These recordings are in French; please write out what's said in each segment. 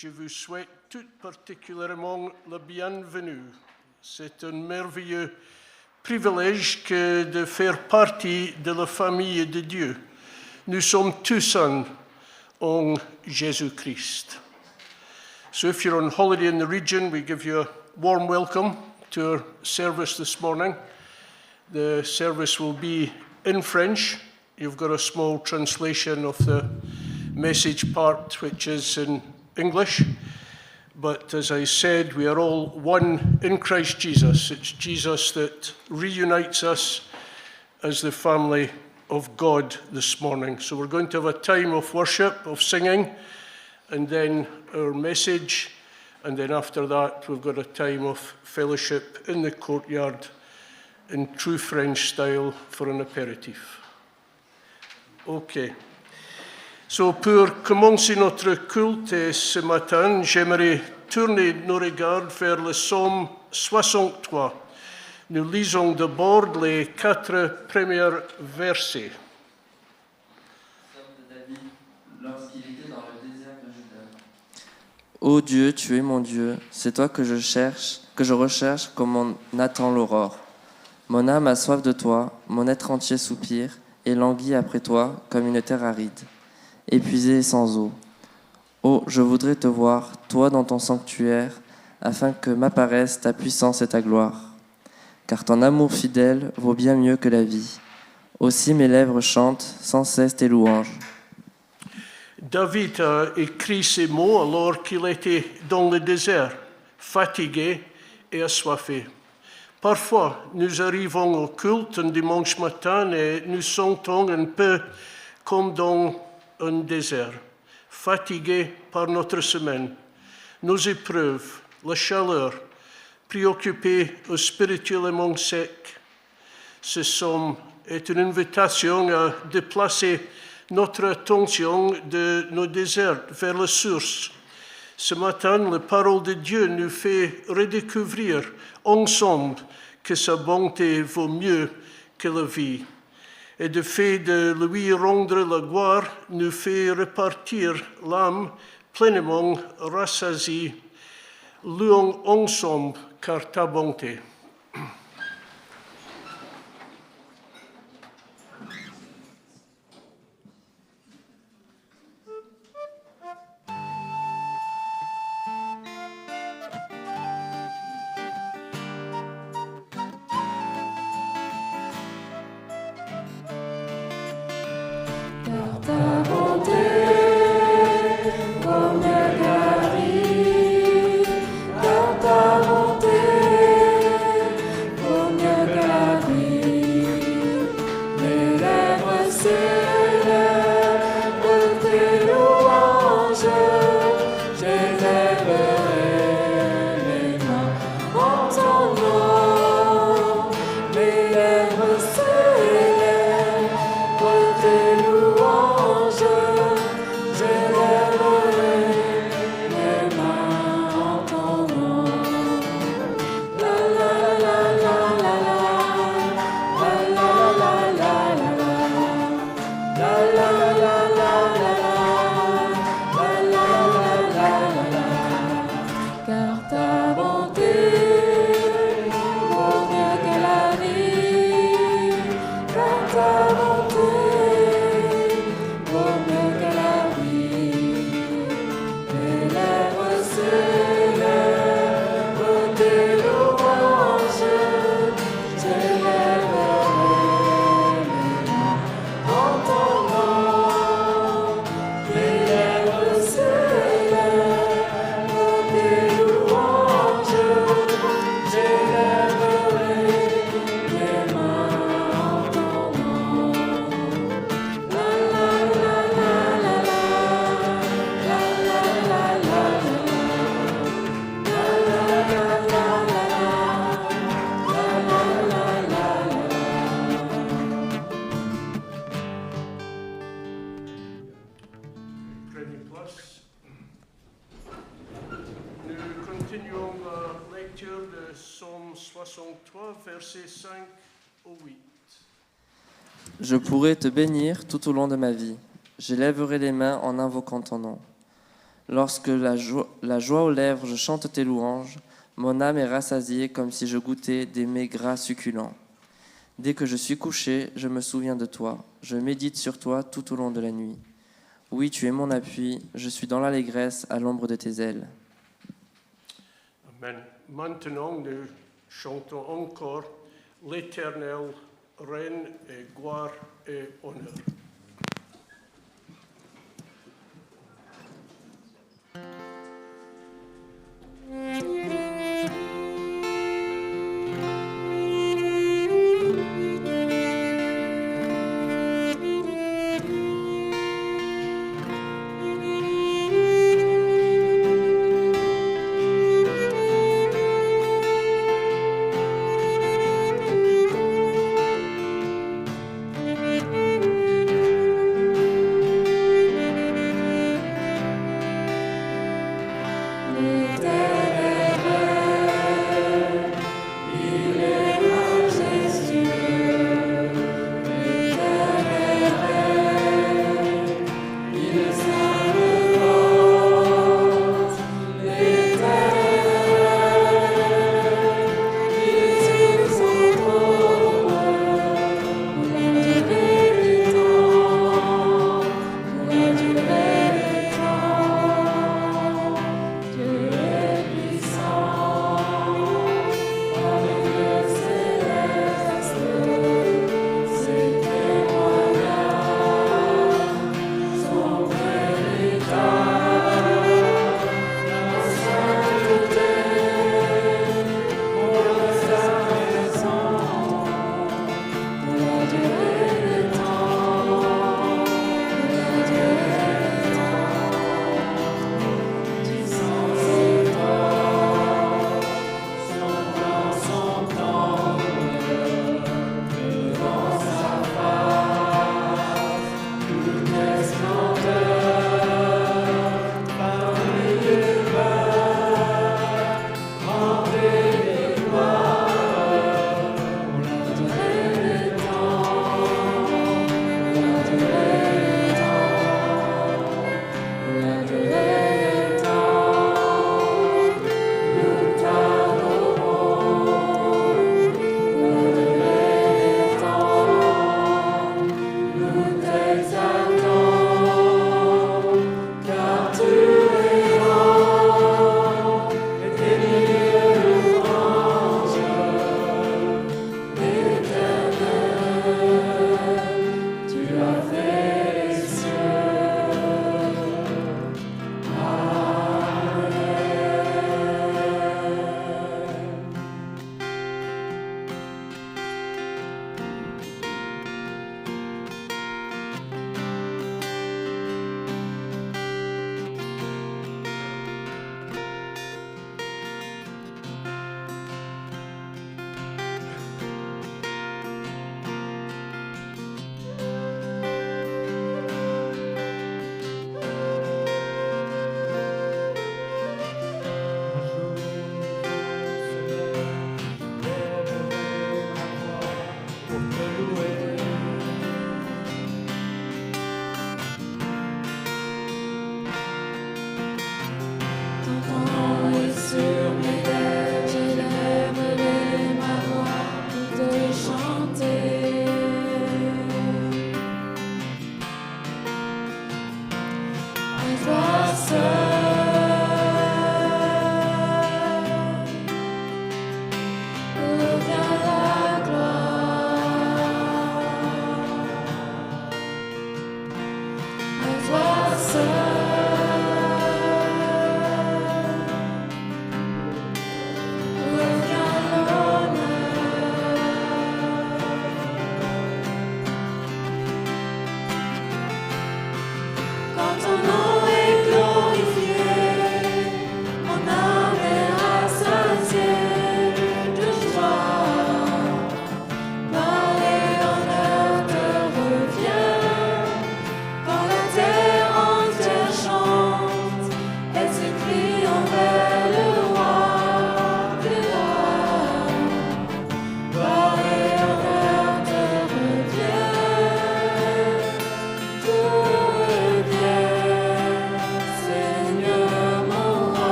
je vous souhaite tout particulièrement la bienvenue. C'est un merveilleux privilège que de faire partie de la famille de Dieu. Nous sommes tous un en Jésus-Christ. So if you're on holiday in the region, we give you a warm welcome to our service this morning. The service will be in French. You've got a small translation of the message part, which is in English. But as I said, we are all one in Christ Jesus. It's Jesus that reunites us as the family of God this morning. So we're going to have a time of worship, of singing, and then our message. And then after that, we've got a time of fellowship in the courtyard in true French style for an apéritif. OK. So pour commencer notre culte ce matin, j'aimerais tourner nos regards vers le psaume 63. Nous lisons d'abord les 4 premiers versets. Ô Dieu, tu es mon Dieu, c'est toi que je recherche comme on attend l'aurore. Mon âme a soif de toi, mon être entier soupire et languit après toi comme une terre aride, épuisée et sans eau. Oh, je voudrais te voir, toi dans ton sanctuaire, afin que m'apparaisse ta puissance et ta gloire. Car ton amour fidèle vaut bien mieux que la vie. Aussi mes lèvres chantent sans cesse tes louanges. David a écrit ces mots alors qu'il était dans le désert, fatigué et assoiffé. Parfois, nous arrivons au culte un dimanche matin et nous sentons un peu comme dans un désert, fatigués par notre semaine, nos épreuves, la chaleur, préoccupés ou spirituellement secs. Ce psaume est une invitation à déplacer notre attention de nos déserts vers la source. Ce matin, la parole de Dieu nous fait redécouvrir ensemble que sa bonté vaut mieux que la vie. Et de fait de lui rendre la gloire nous fait repartir l'âme pleinement rassasiée. Louons ensemble car ta bonté. Je pourrai te bénir tout au long de ma vie. J'élèverai les mains en invoquant ton nom. Lorsque la joie aux lèvres, je chante tes louanges, mon âme est rassasiée comme si je goûtais des mets gras succulents. Dès que je suis couché, je me souviens de toi, je médite sur toi tout au long de la nuit. Oui, tu es mon appui, je suis dans l'allégresse à l'ombre de tes ailes. Amen. Maintenant, nous chantons encore l'Éternel, règne et gloire et honneur. Thank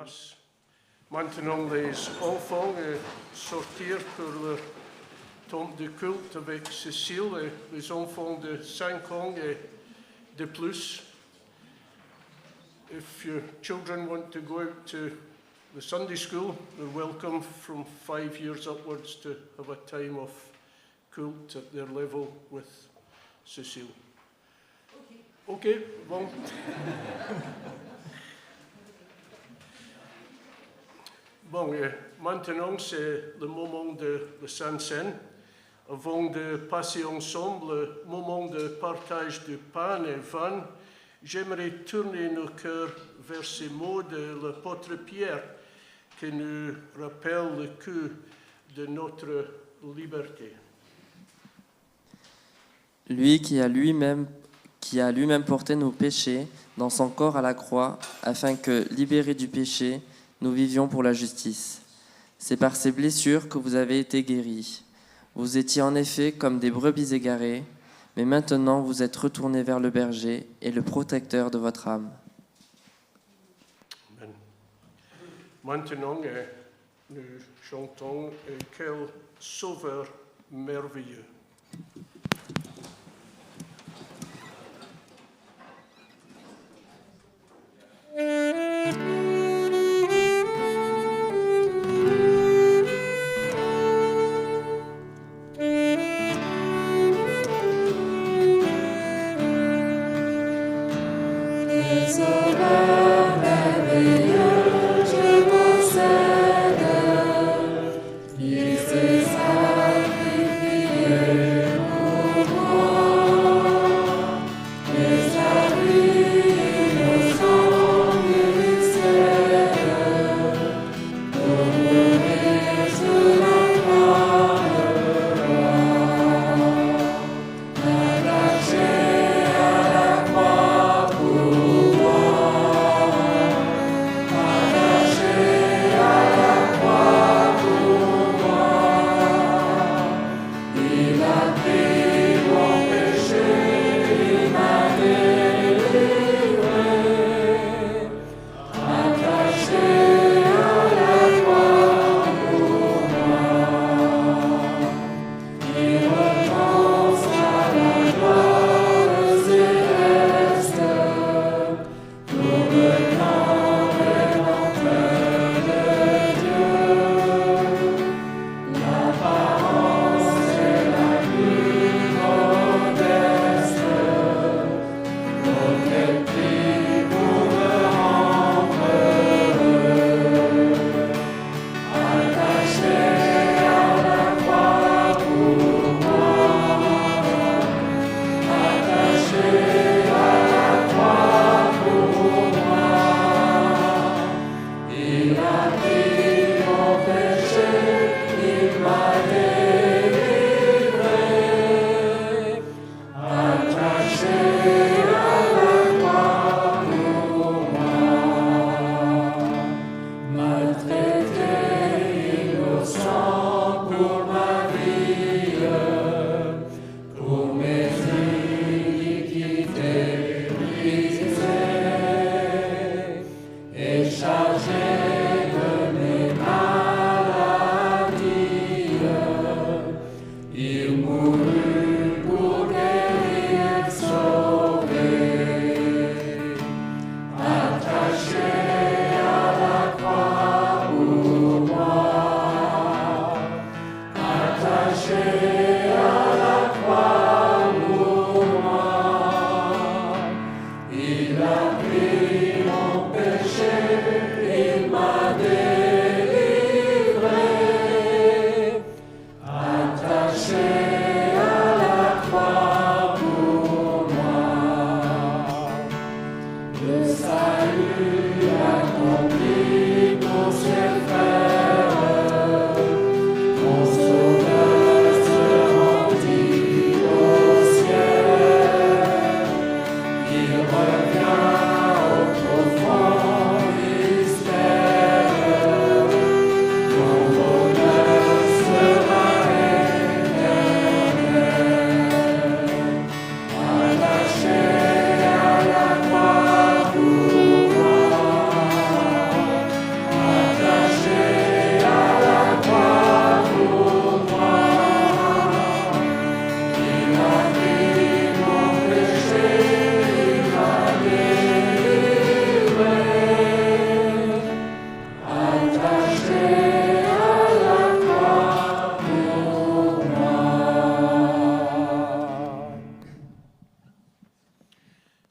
grâce. Maintenant, les enfants sortir pour le temps de culte avec Cécile, et les enfants de 5 ans et de plus. If your children want to go out to the Sunday school, they're welcome from 5 years upwards to have a time of cult at their level with Cécile. OK, bon. Bon, maintenant c'est le moment de la Sainte Seine. Avant de passer ensemble le moment de partage de pain et vin, j'aimerais tourner nos cœurs vers ces mots de l'apôtre Pierre qui nous rappellent le coût de notre liberté. Lui qui a lui-même porté nos péchés dans son corps à la croix, afin que, libérés du péché, nous vivions pour la justice. C'est par ces blessures que vous avez été guéris. Vous étiez en effet comme des brebis égarées, mais maintenant vous êtes retournés vers le berger et le protecteur de votre âme. Amen. Maintenant, nous chantons quel sauveur merveilleux.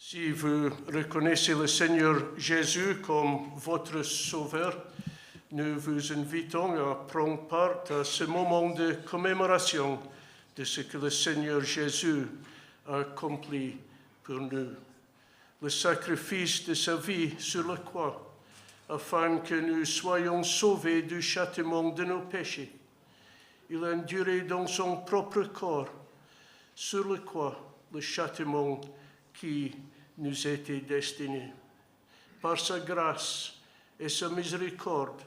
Si vous reconnaissez le Seigneur Jésus comme votre Sauveur, nous vous invitons à prendre part à ce moment de commémoration de ce que le Seigneur Jésus a accompli pour nous. Le sacrifice de sa vie sur la croix, afin que nous soyons sauvés du châtiment de nos péchés. Il a enduré dans son propre corps, sur la croix, le châtiment qui nous était destiné. Par sa grâce et sa miséricorde,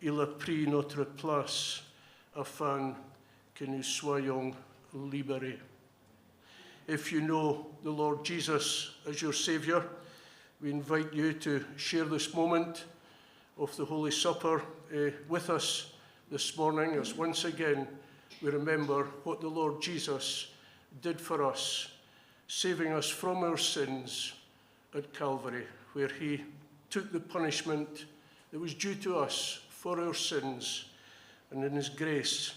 il a pris notre place afin que nous soyons libérés. If you know the Lord Jesus as your Saviour, we invite you to share this moment of the Holy Supper with us this morning, as once again we remember what the Lord Jesus did for us, saving us from our sins at Calvary, where he took the punishment that was due to us for our sins, and in his grace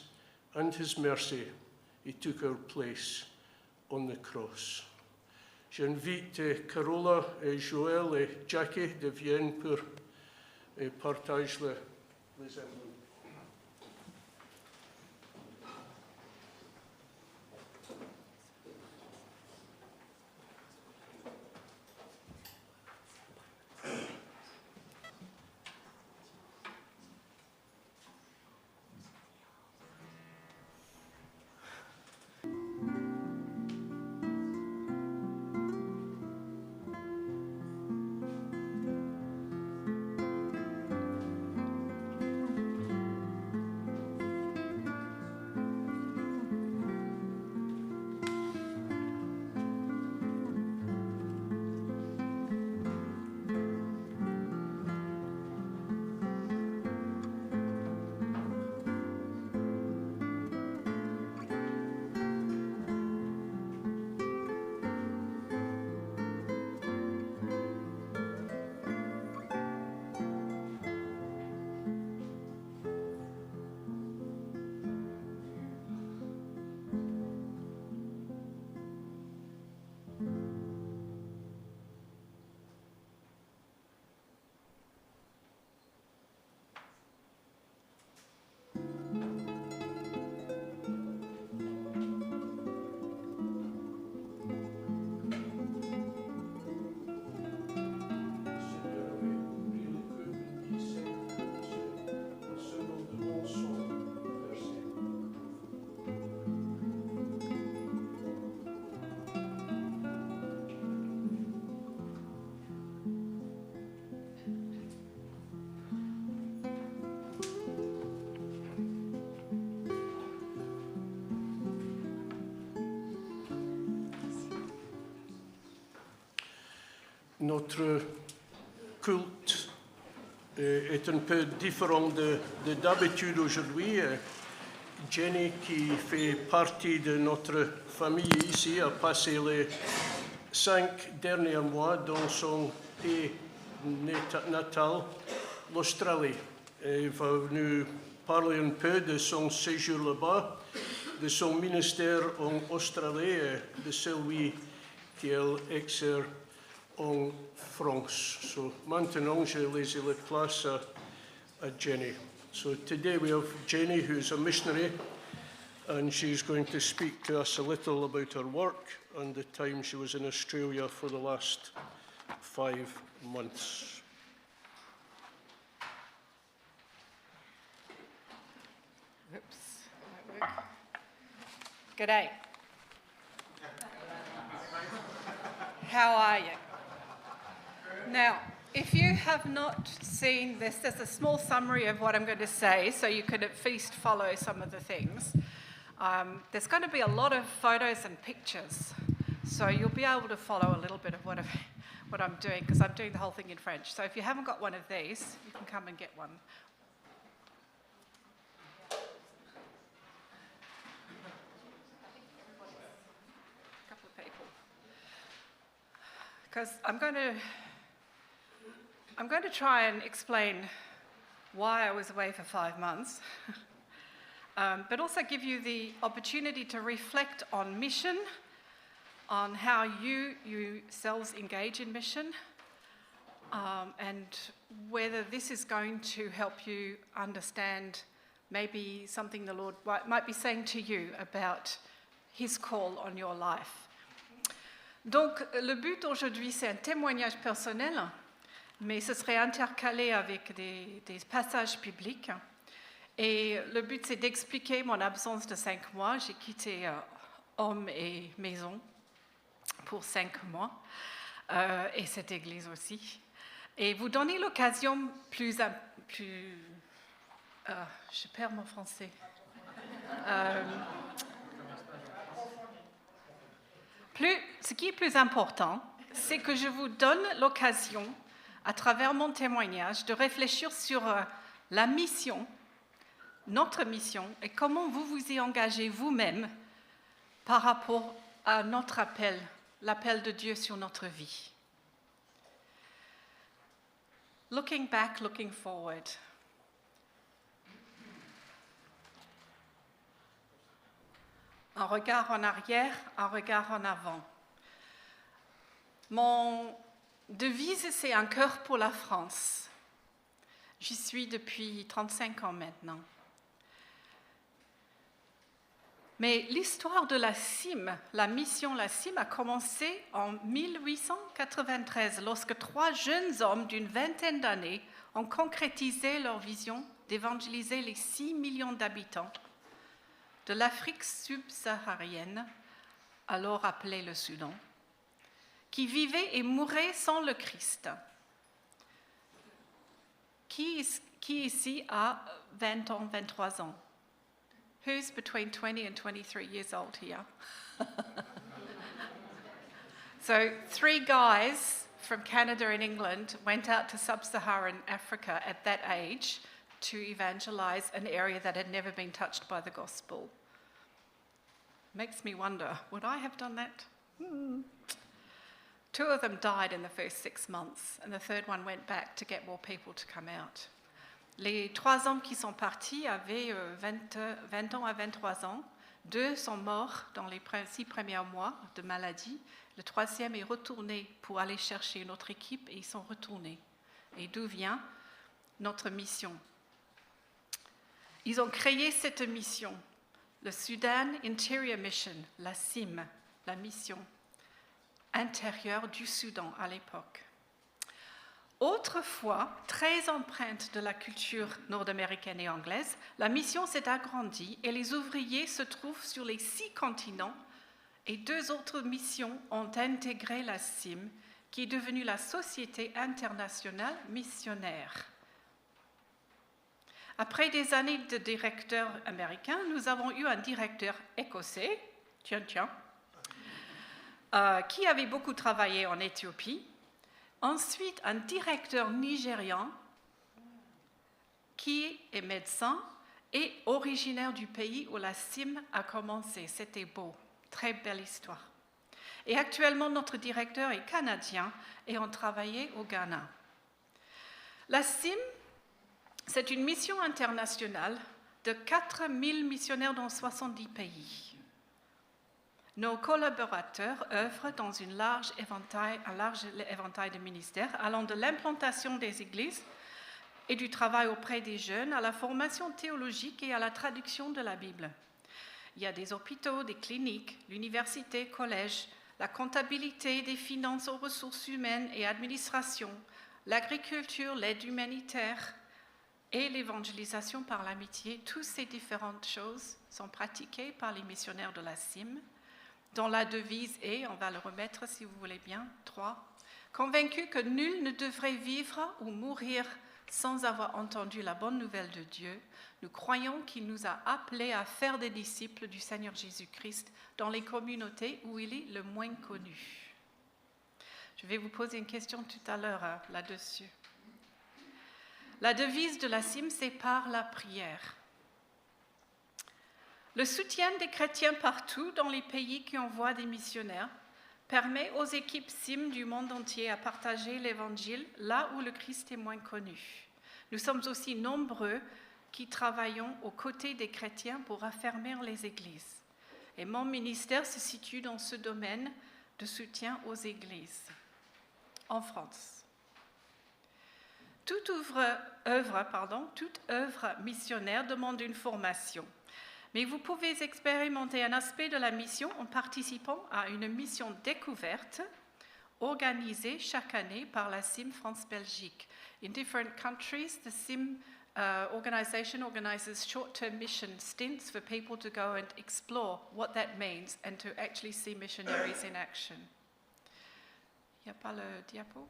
and his mercy, he took our place on the cross. J'invite Carola et Joël et Jackie de Vienne pour partager les emblemes. Notre culte est un peu différent de d'habitude aujourd'hui. Jenny, qui fait partie de notre famille ici, a passé les 5 derniers mois dans son pays natal, l'Australie. Elle va nous parler un peu de son séjour là-bas, de son ministère en Australie et de celui qu'elle exerce en France. So maintenant, je laisse la place à Jenny. So today we have Jenny, who's a missionary, and she's going to speak to us a little about her work and the time she was in Australia for the last 5 months. Oops, that won't work. G'day. How are you? Now, if you have not seen this, there's a small summary of what I'm going to say, so you could at least follow some of the things. There's going to be a lot of photos and pictures, so you'll be able to follow a little bit of what I'm doing, because I'm doing the whole thing in French. So if you haven't got one of these, you can come and get one. A couple of people. Because I'm going to try and explain why I was away for 5 months, but also give you the opportunity to reflect on mission, on how you yourselves engage in mission, and whether this is going to help you understand maybe something the Lord might be saying to you about His call on your life. Donc, le but aujourd'hui, c'est un témoignage personnel, mais ce serait intercalé avec des passages bibliques. Et le but, c'est d'expliquer mon absence de 5 mois. J'ai quitté homme et maison pour 5 mois, et cette église aussi. Et vous donner l'occasion je perds mon français. Ce qui est plus important, c'est que je vous donne l'occasion, à travers mon témoignage, de réfléchir sur la mission, notre mission, et comment vous vous y engagez vous-même par rapport à notre appel, l'appel de Dieu sur notre vie. Looking back, looking forward. Un regard en arrière, un regard en avant. Mon devise, c'est un cœur pour la France. J'y suis depuis 35 ans maintenant. Mais l'histoire de la CIM, la mission La CIM, a commencé en 1893, lorsque 3 jeunes hommes d'une vingtaine d'années ont concrétisé leur vision d'évangéliser les 6 millions d'habitants de l'Afrique subsaharienne, alors appelée le Soudan, qui vivaient et mouraient sans le Christ. Qui ici a 20 ans, 23 ans? Who's between 20 and 23 years old here? So 3 guys from Canada and England went out to sub-Saharan Africa at that age to evangelize an area that had never been touched by the gospel. Makes me wonder, would I have done that? 2 of them died in the first 6 months, and the third one went back to get more people to come out. Les 3 hommes qui sont partis avaient 20 ans à 23 ans. 2 sont morts dans les 6 premiers mois de maladie. Le 3e est retourné pour aller chercher une autre équipe et ils sont retournés. Et d'où vient notre mission? Ils ont créé cette mission, le Sudan Interior Mission, la CIM, la mission intérieure du Soudan à l'époque. Autrefois, très empreinte de la culture nord-américaine et anglaise, la mission s'est agrandie et les ouvriers se trouvent sur les 6 continents et 2 autres missions ont intégré la CIM, qui est devenue la Société internationale missionnaire. Après des années de directeur américain, nous avons eu un directeur écossais, qui avait beaucoup travaillé en Éthiopie. Ensuite, un directeur nigérian qui est médecin et originaire du pays où la CIM a commencé. C'était beau, très belle histoire. Et actuellement, notre directeur est canadien et on travaillait au Ghana. La CIM, c'est une mission internationale de 4000 missionnaires dans 70 pays. Nos collaborateurs œuvrent dans un large éventail de ministères, allant de l'implantation des églises et du travail auprès des jeunes à la formation théologique et à la traduction de la Bible. Il y a des hôpitaux, des cliniques, l'université, collèges, la comptabilité, des finances aux ressources humaines et administration, l'agriculture, l'aide humanitaire et l'évangélisation par l'amitié. Toutes ces différentes choses sont pratiquées par les missionnaires de la CIM, dont la devise est, on va le remettre si vous voulez bien, 3, convaincu que nul ne devrait vivre ou mourir sans avoir entendu la bonne nouvelle de Dieu, nous croyons qu'il nous a appelés à faire des disciples du Seigneur Jésus-Christ dans les communautés où il est le moins connu. Je vais vous poser une question tout à l'heure là-dessus. La devise de la CIM, c'est par la prière. Le soutien des chrétiens partout dans les pays qui envoient des missionnaires permet aux équipes CIM du monde entier à partager l'Évangile là où le Christ est moins connu. Nous sommes aussi nombreux qui travaillons aux côtés des chrétiens pour affermir les églises. Et mon ministère se situe dans ce domaine de soutien aux églises en France. Toute œuvre missionnaire demande une formation, mais vous pouvez expérimenter un aspect de la mission en participant à une mission découverte organisée chaque année par la CIM France-Belgique. In different countries, the CIM organization organizes short-term mission stints for people to go and explore what that means and to actually see missionaries in action. Il n'y a pas le diapo?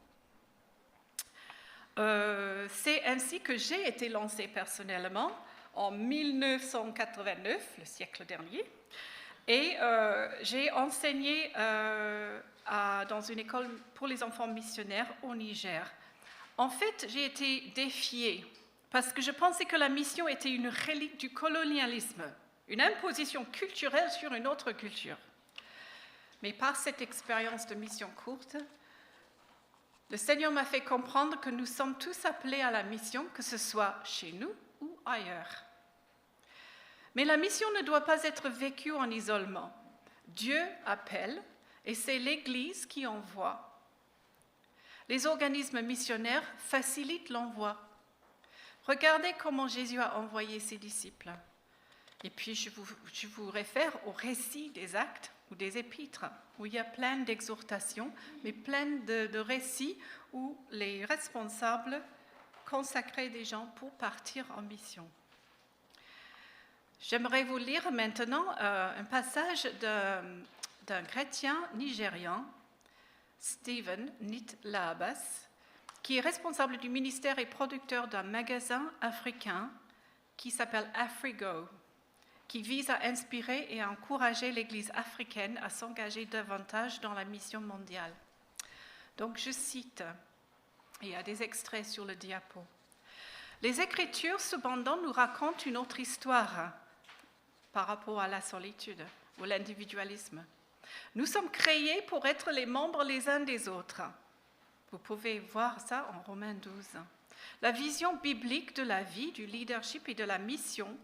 C'est ainsi que j'ai été lancée personnellement en 1989, le siècle dernier, et j'ai enseigné dans une école pour les enfants missionnaires au Niger. En fait, j'ai été défiée parce que je pensais que la mission était une relique du colonialisme, une imposition culturelle sur une autre culture. Mais par cette expérience de mission courte, le Seigneur m'a fait comprendre que nous sommes tous appelés à la mission, que ce soit chez nous ou ailleurs. Mais la mission ne doit pas être vécue en isolement. Dieu appelle et c'est l'Église qui envoie. Les organismes missionnaires facilitent l'envoi. Regardez comment Jésus a envoyé ses disciples. Et puis je vous réfère au récit des actes ou des épîtres, où il y a plein d'exhortations, mais plein de récits où les responsables consacraient des gens pour partir en mission. J'aimerais vous lire maintenant un passage d'un chrétien nigérian, Stephen Nit-Labas, qui est responsable du ministère et producteur d'un magasin africain qui s'appelle Afrigo, qui vise à inspirer et à encourager l'Église africaine à s'engager davantage dans la mission mondiale. Donc je cite, et il y a des extraits sur le diapo. Les Écritures, cependant, nous racontent une autre histoire par rapport à la solitude ou l'individualisme. Nous sommes créés pour être les membres les uns des autres. Vous pouvez voir ça en Romains 12. La vision biblique de la vie, du leadership et de la mission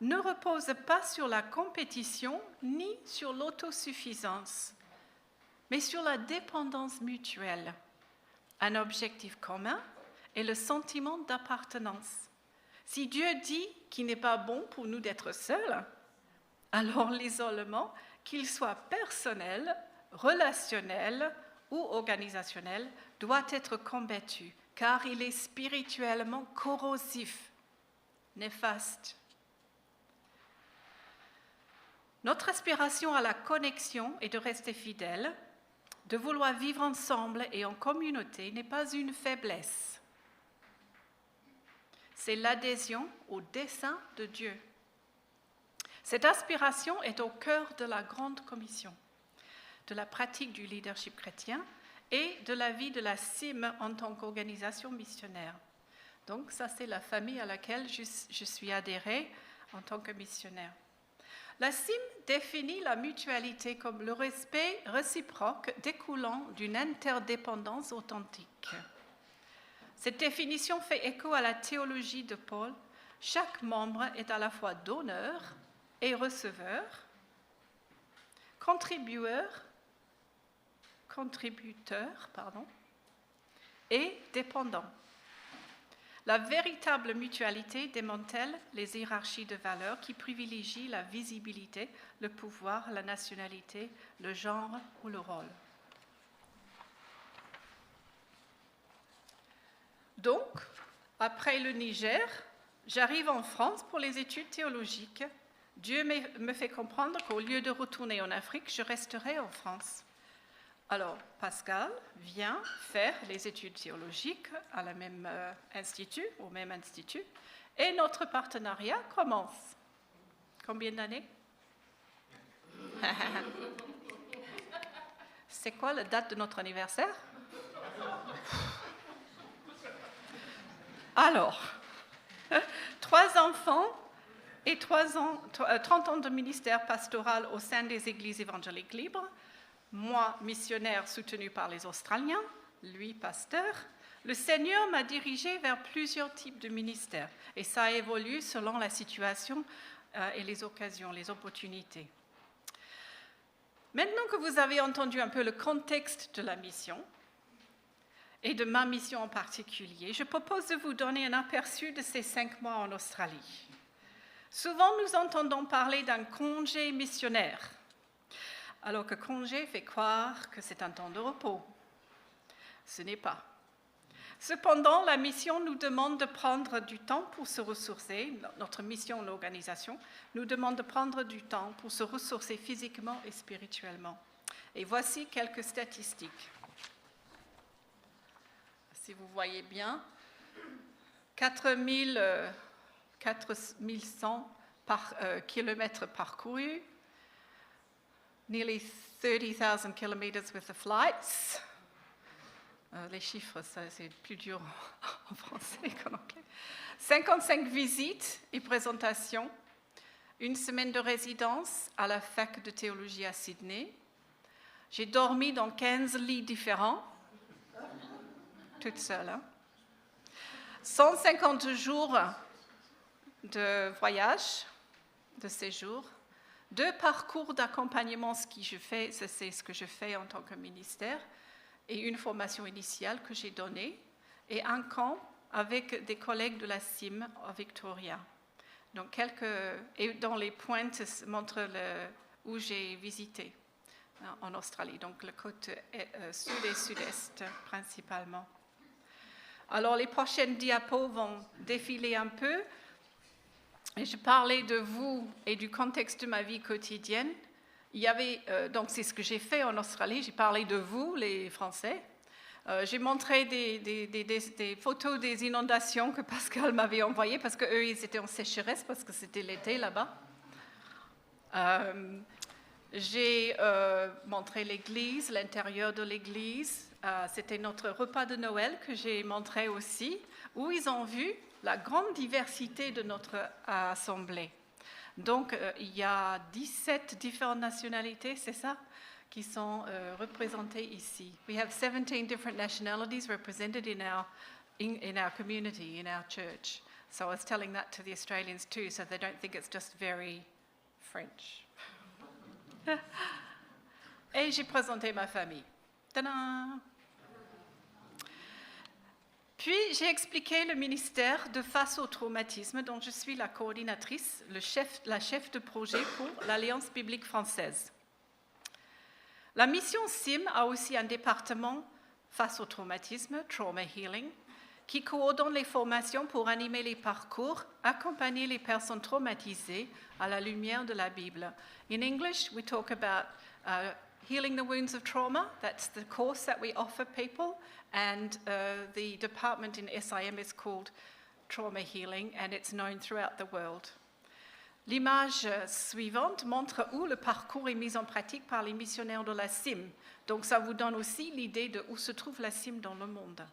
ne repose pas sur la compétition ni sur l'autosuffisance, mais sur la dépendance mutuelle, un objectif commun et le sentiment d'appartenance. Si Dieu dit qu'il n'est pas bon pour nous d'être seuls, alors l'isolement, qu'il soit personnel, relationnel ou organisationnel, doit être combattu, car il est spirituellement corrosif, néfaste. Notre aspiration à la connexion et de rester fidèle, de vouloir vivre ensemble et en communauté n'est pas une faiblesse. C'est l'adhésion au dessein de Dieu. Cette aspiration est au cœur de la grande commission, de la pratique du leadership chrétien et de la vie de la CIM en tant qu'organisation missionnaire. Donc ça, c'est la famille à laquelle je suis adhérée en tant que missionnaire. La CIM définit la mutualité comme le respect réciproque découlant d'une interdépendance authentique. Cette définition fait écho à la théologie de Paul. Chaque membre est à la fois donneur et receveur, contributeur, et dépendant. La véritable mutualité démantèle les hiérarchies de valeurs qui privilégient la visibilité, le pouvoir, la nationalité, le genre ou le rôle. Donc, après le Niger, j'arrive en France pour les études théologiques. Dieu me fait comprendre qu'au lieu de retourner en Afrique, je resterai en France. Alors, Pascal vient faire les études théologiques à la même au même institut, et notre partenariat commence. Combien d'années? C'est quoi la date de notre anniversaire? Alors, 3 enfants et 30 ans de ministère pastoral au sein des églises évangéliques libres, moi, missionnaire soutenu par les Australiens, lui, pasteur. Le Seigneur m'a dirigé vers plusieurs types de ministères et ça évolue selon la situation et les occasions, les opportunités. Maintenant que vous avez entendu un peu le contexte de la mission, et de ma mission en particulier, je propose de vous donner un aperçu de ces 5 mois en Australie. Souvent, nous entendons parler d'un congé missionnaire, alors que congé fait croire que c'est un temps de repos. Ce n'est pas. Cependant, la mission nous demande de prendre du temps pour se ressourcer. Notre mission, l'organisation, nous demande de prendre du temps pour se ressourcer physiquement et spirituellement. Et voici quelques statistiques. Si vous voyez bien, 4100 kilomètres parcourus, nearly 30,000 kilometers with the flights. Les chiffres, ça, c'est plus dur en français qu'en anglais. 55 visites et présentations, une semaine de résidence à la fac de théologie à Sydney. J'ai dormi dans 15 lits différents, toute seule. Hein. 150 jours de voyage, de séjour, 2 parcours d'accompagnement, c'est ce que je fais en tant que ministère, et une formation initiale que j'ai donnée, et un camp avec des collègues de la CIM à Victoria. Donc et dans les pointes montrent où j'ai visité en Australie, donc le côté sud et sud-est principalement. Alors les prochaines diapos vont défiler un peu. Et je parlais de vous et du contexte de ma vie quotidienne. Il y avait, donc c'est ce que j'ai fait en Australie, j'ai parlé de vous, les Français. J'ai montré des photos des inondations que Pascal m'avait envoyées, parce qu'eux, ils étaient en sécheresse, parce que c'était l'été là-bas. J'ai montré l'église, l'intérieur de l'église. C'était notre repas de Noël que j'ai montré aussi, où ils ont vu la grande diversité de notre assemblée. Donc, il y a 17 différentes nationalités, c'est ça, qui sont représentées ici. We have 17 different nationalities represented in our community, in our church. So I was telling that to the Australians too, so they don't think it's just very French. Et j'ai présenté ma famille. Tadam! Puis, j'ai expliqué le ministère de Face au traumatisme, dont je suis la coordinatrice, la chef de projet pour l'Alliance biblique française. La mission CIM a aussi un département Face au traumatisme, Trauma Healing, qui coordonne les formations pour animer les parcours, accompagner les personnes traumatisées à la lumière de la Bible. In English, we talk about healing the wounds of trauma. That's the course that we offer people. And the department in SIM is called Trauma Healing, and it's known throughout the world. L'image suivante montre où le parcours est mis en pratique par les missionnaires de la CIM. Donc ça vous donne aussi l'idée de où se trouve la CIM dans le monde.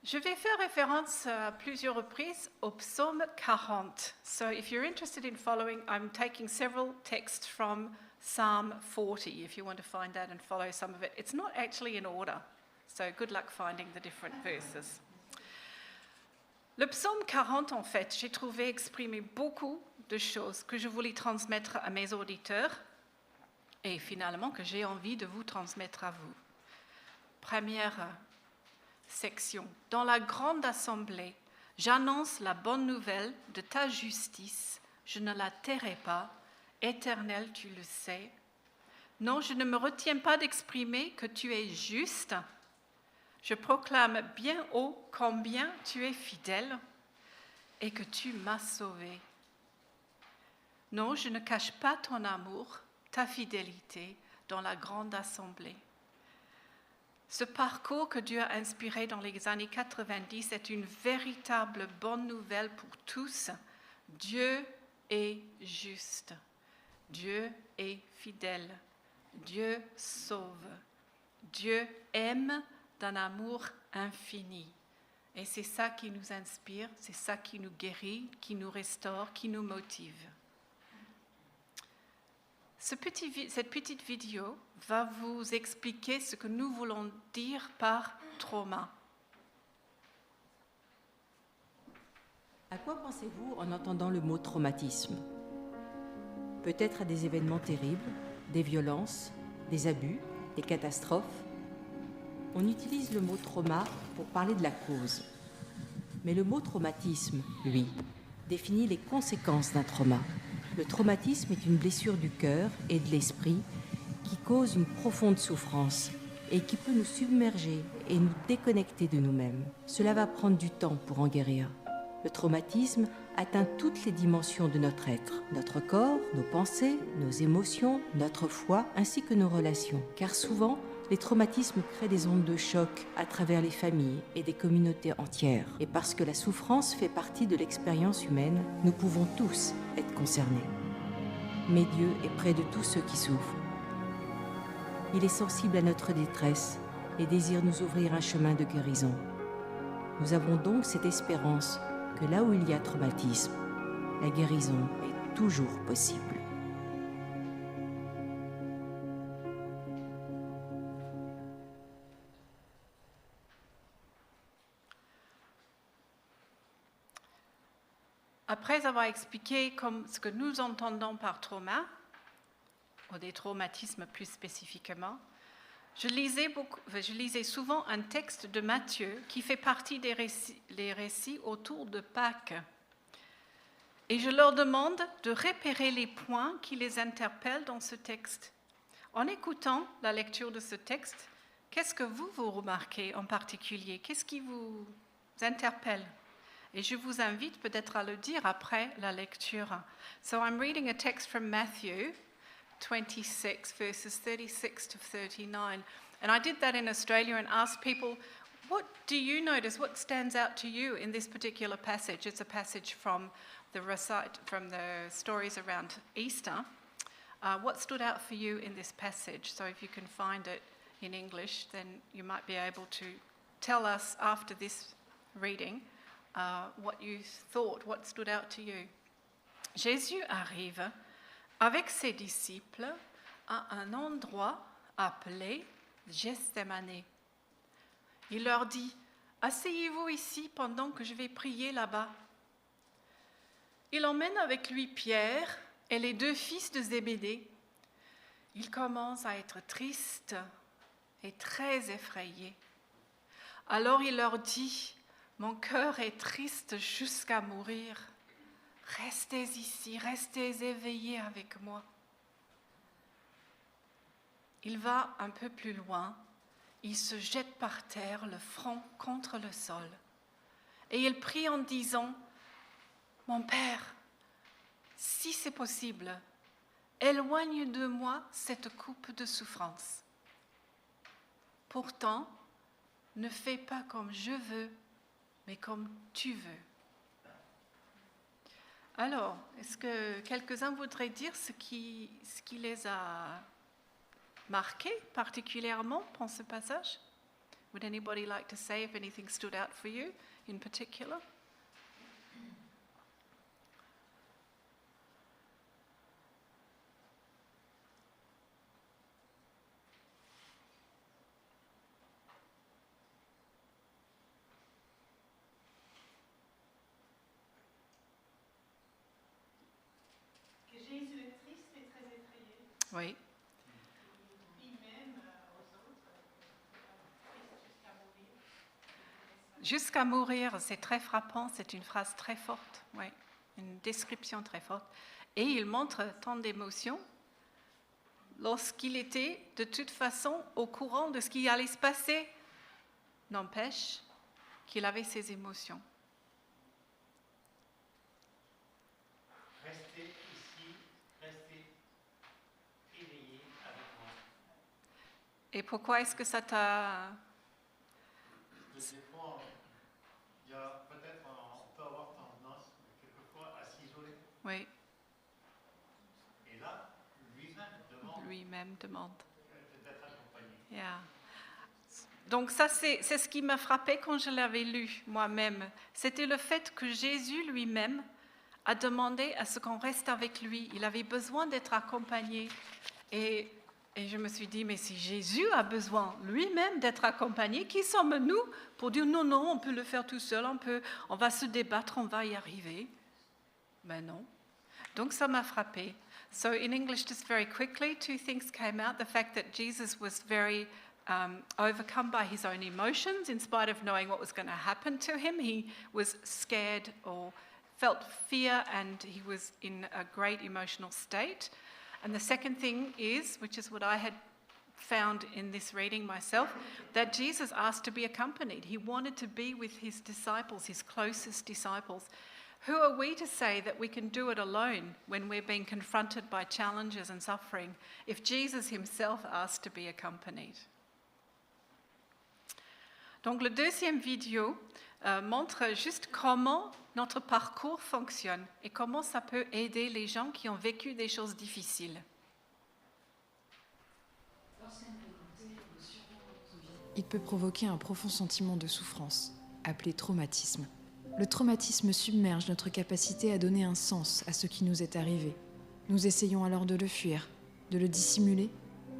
Je vais faire référence à plusieurs reprises au psaume 40. So if you're interested in following, I'm taking several texts from Psalm 40, if you want to find that and follow some of it. It's not actually in order, so good luck finding the different verses. Le psaume 40, en fait, j'ai trouvé exprimer beaucoup de choses que je voulais transmettre à mes auditeurs et finalement que j'ai envie de vous transmettre à vous. Première section. Dans la grande assemblée, j'annonce la bonne nouvelle de ta justice. Je ne la tairai pas. Éternel, tu le sais. Non, je ne me retiens pas d'exprimer que tu es juste. Je proclame bien haut combien tu es fidèle et que tu m'as sauvé. Non, je ne cache pas ton amour, ta fidélité dans la grande assemblée. Ce parcours que Dieu a inspiré dans les années 90 est une véritable bonne nouvelle pour tous. Dieu est juste. Dieu est fidèle. Dieu sauve. Dieu aime d'un amour infini. Et c'est ça qui nous inspire, c'est ça qui nous guérit, qui nous restaure, qui nous motive. Cette petite vidéo va vous expliquer ce que nous voulons dire par trauma. À quoi pensez-vous en entendant le mot traumatisme ? peut-être à des événements terribles, des violences, des abus, des catastrophes. On utilise le mot trauma pour parler de la cause. Mais le mot traumatisme, lui, définit les conséquences d'un trauma. Le traumatisme est une blessure du cœur et de l'esprit qui cause une profonde souffrance et qui peut nous submerger et nous déconnecter de nous-mêmes. Cela va prendre du temps pour en guérir. Le traumatisme atteint toutes les dimensions de notre être, notre corps, nos pensées, nos émotions, notre foi, ainsi que nos relations. Car souvent, les traumatismes créent des ondes de choc à travers les familles et des communautés entières. Et parce que la souffrance fait partie de l'expérience humaine, nous pouvons tous être concernés. Mais Dieu est près de tous ceux qui souffrent. Il est sensible à notre détresse et désire nous ouvrir un chemin de guérison. Nous avons donc cette espérance que là où il y a traumatisme, la guérison est toujours possible. Après avoir expliqué ce que nous entendons par trauma, ou des traumatismes plus spécifiquement, je lisais souvent un texte de Matthieu qui fait partie des récits autour de Pâques. Et je leur demande de repérer les points qui les interpellent dans ce texte. En écoutant la lecture de ce texte, qu'est-ce que vous remarquez en particulier? Qu'est-ce qui vous interpelle? Et je vous invite peut-être à le dire après la lecture. So I'm reading a text from Matthew 26, verses 36 to 39. And I did that in Australia and asked people, what do you notice? What stands out to you in this particular passage? It's a passage from the stories around Easter. What stood out for you in this passage? So if you can find it in English, then you might be able to tell us after this reading what you thought, what stood out to you. Jésus arrive avec ses disciples à un endroit appelé Gethsémani. Il leur dit, « Asseyez-vous ici pendant que je vais prier là-bas. » Il emmène avec lui Pierre et les deux fils de Zébédée. Il commence à être triste et très effrayé. Alors il leur dit, « Mon cœur est triste jusqu'à mourir. Restez ici, restez éveillés avec moi. » Il va un peu plus loin, il se jette par terre, le front contre le sol, et il prie en disant, « Mon Père, si c'est possible, éloigne de moi cette coupe de souffrance. Pourtant, ne fais pas comme je veux, mais comme tu veux. » Alors, est-ce que quelques-uns voudraient dire ce qui les a marqués particulièrement dans ce passage? Would anybody like to say if anything stood out for you in particular? Jésus est triste et très effrayé. Oui. Lui-même aux autres, triste jusqu'à mourir. Jusqu'à mourir, c'est très frappant, c'est une phrase très forte, oui, une description très forte. Et il montre tant d'émotions lorsqu'il était de toute façon au courant de ce qui allait se passer. N'empêche qu'il avait ses émotions. Restez ici, restez éveillés avec moi. Et pourquoi est-ce que ça t'a... Des fois, il y a peut-être, on peut avoir tendance, quelquefois, à s'isoler. Oui, Et là, lui-même demande. d'être accompagné. Yeah. Donc ça, c'est ce qui m'a frappé quand je l'avais lu moi-même. C'était le fait que Jésus lui-même a demandé à ce qu'on reste avec lui. Il avait besoin d'être accompagné. Et je me suis dit, mais si Jésus a besoin lui-même d'être accompagné, qui sommes-nous pour dire non, non, on peut le faire tout seul, on va se débattre, on va y arriver. Mais non. Donc ça m'a frappé. So in English, just very quickly, two things came out. The fact that Jesus was very overcome by his own emotions in spite of knowing what was going to happen to him. He was scared or felt fear, and he was in a great emotional state. And the second thing is, which is what I had found in this reading myself, that Jesus asked to be accompanied. He wanted to be with his disciples, his closest disciples. Who are we to say that we can do it alone when we're being confronted by challenges and suffering if Jesus himself asked to be accompanied? Donc le deuxième vidéo montre juste comment notre parcours fonctionne et comment ça peut aider les gens qui ont vécu des choses difficiles. Il peut provoquer un profond sentiment de souffrance, appelé traumatisme. Le traumatisme submerge notre capacité à donner un sens à ce qui nous est arrivé. Nous essayons alors de le fuir, de le dissimuler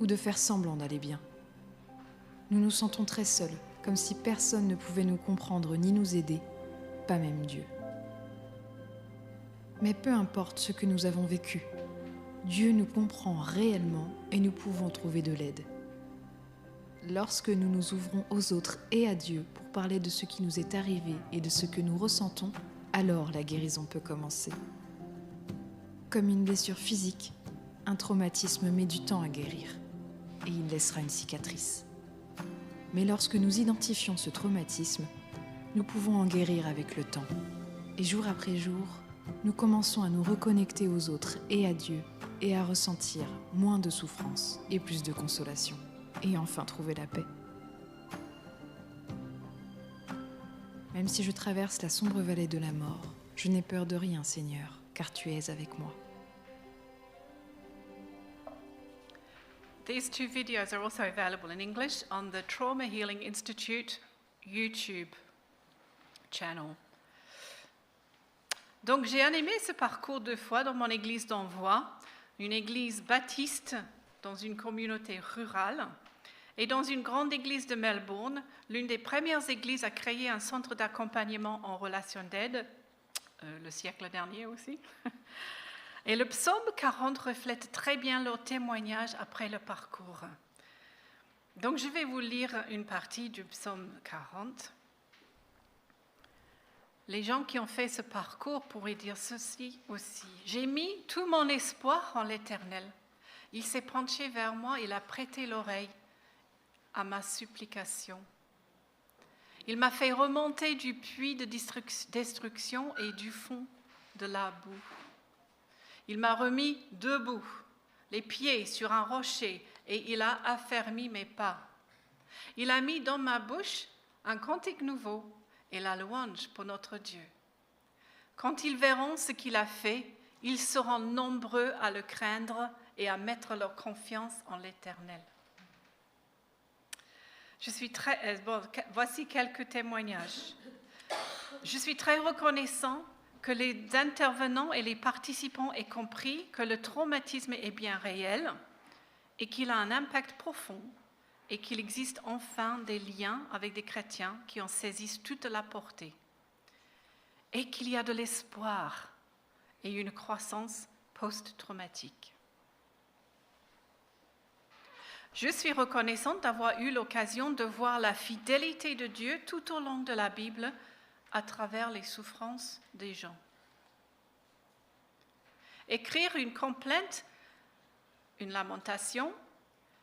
ou de faire semblant d'aller bien. Nous nous sentons très seuls, comme si personne ne pouvait nous comprendre ni nous aider, pas même Dieu. Mais peu importe ce que nous avons vécu, Dieu nous comprend réellement et nous pouvons trouver de l'aide. Lorsque nous nous ouvrons aux autres et à Dieu pour parler de ce qui nous est arrivé et de ce que nous ressentons, alors la guérison peut commencer. Comme une blessure physique, un traumatisme met du temps à guérir et il laissera une cicatrice. Mais lorsque nous identifions ce traumatisme, nous pouvons en guérir avec le temps. Et jour après jour, nous commençons à nous reconnecter aux autres et à Dieu et à ressentir moins de souffrance et plus de consolation. Et enfin trouver la paix. Même si je traverse la sombre vallée de la mort, je n'ai peur de rien, Seigneur, car tu es avec moi. These two videos are also available in English on the Trauma Healing Institute YouTube channel. Donc j'ai animé ce parcours 2 fois dans mon église d'Envoi, une église baptiste dans une communauté rurale, et dans une grande église de Melbourne, l'une des premières églises à créer un centre d'accompagnement en relation d'aide, le siècle dernier aussi. Et le psaume 40 reflète très bien leur témoignage après le parcours. Donc je vais vous lire une partie du psaume 40. Les gens qui ont fait ce parcours pourraient dire ceci aussi. J'ai mis tout mon espoir en l'Éternel. Il s'est penché vers moi, il a prêté l'oreille à ma supplication. Il m'a fait remonter du puits de destruction et du fond de la boue. Il m'a remis debout, les pieds sur un rocher, et il a affermi mes pas. Il a mis dans ma bouche un cantique nouveau et la louange pour notre Dieu. Quand ils verront ce qu'il a fait, ils seront nombreux à le craindre et à mettre leur confiance en l'Éternel. Voici quelques témoignages. Je suis très reconnaissant que les intervenants et les participants aient compris que le traumatisme est bien réel et qu'il a un impact profond et qu'il existe enfin des liens avec des chrétiens qui en saisissent toute la portée et qu'il y a de l'espoir et une croissance post-traumatique. Je suis reconnaissante d'avoir eu l'occasion de voir la fidélité de Dieu tout au long de la Bible à travers les souffrances des gens. Écrire une complainte, une lamentation,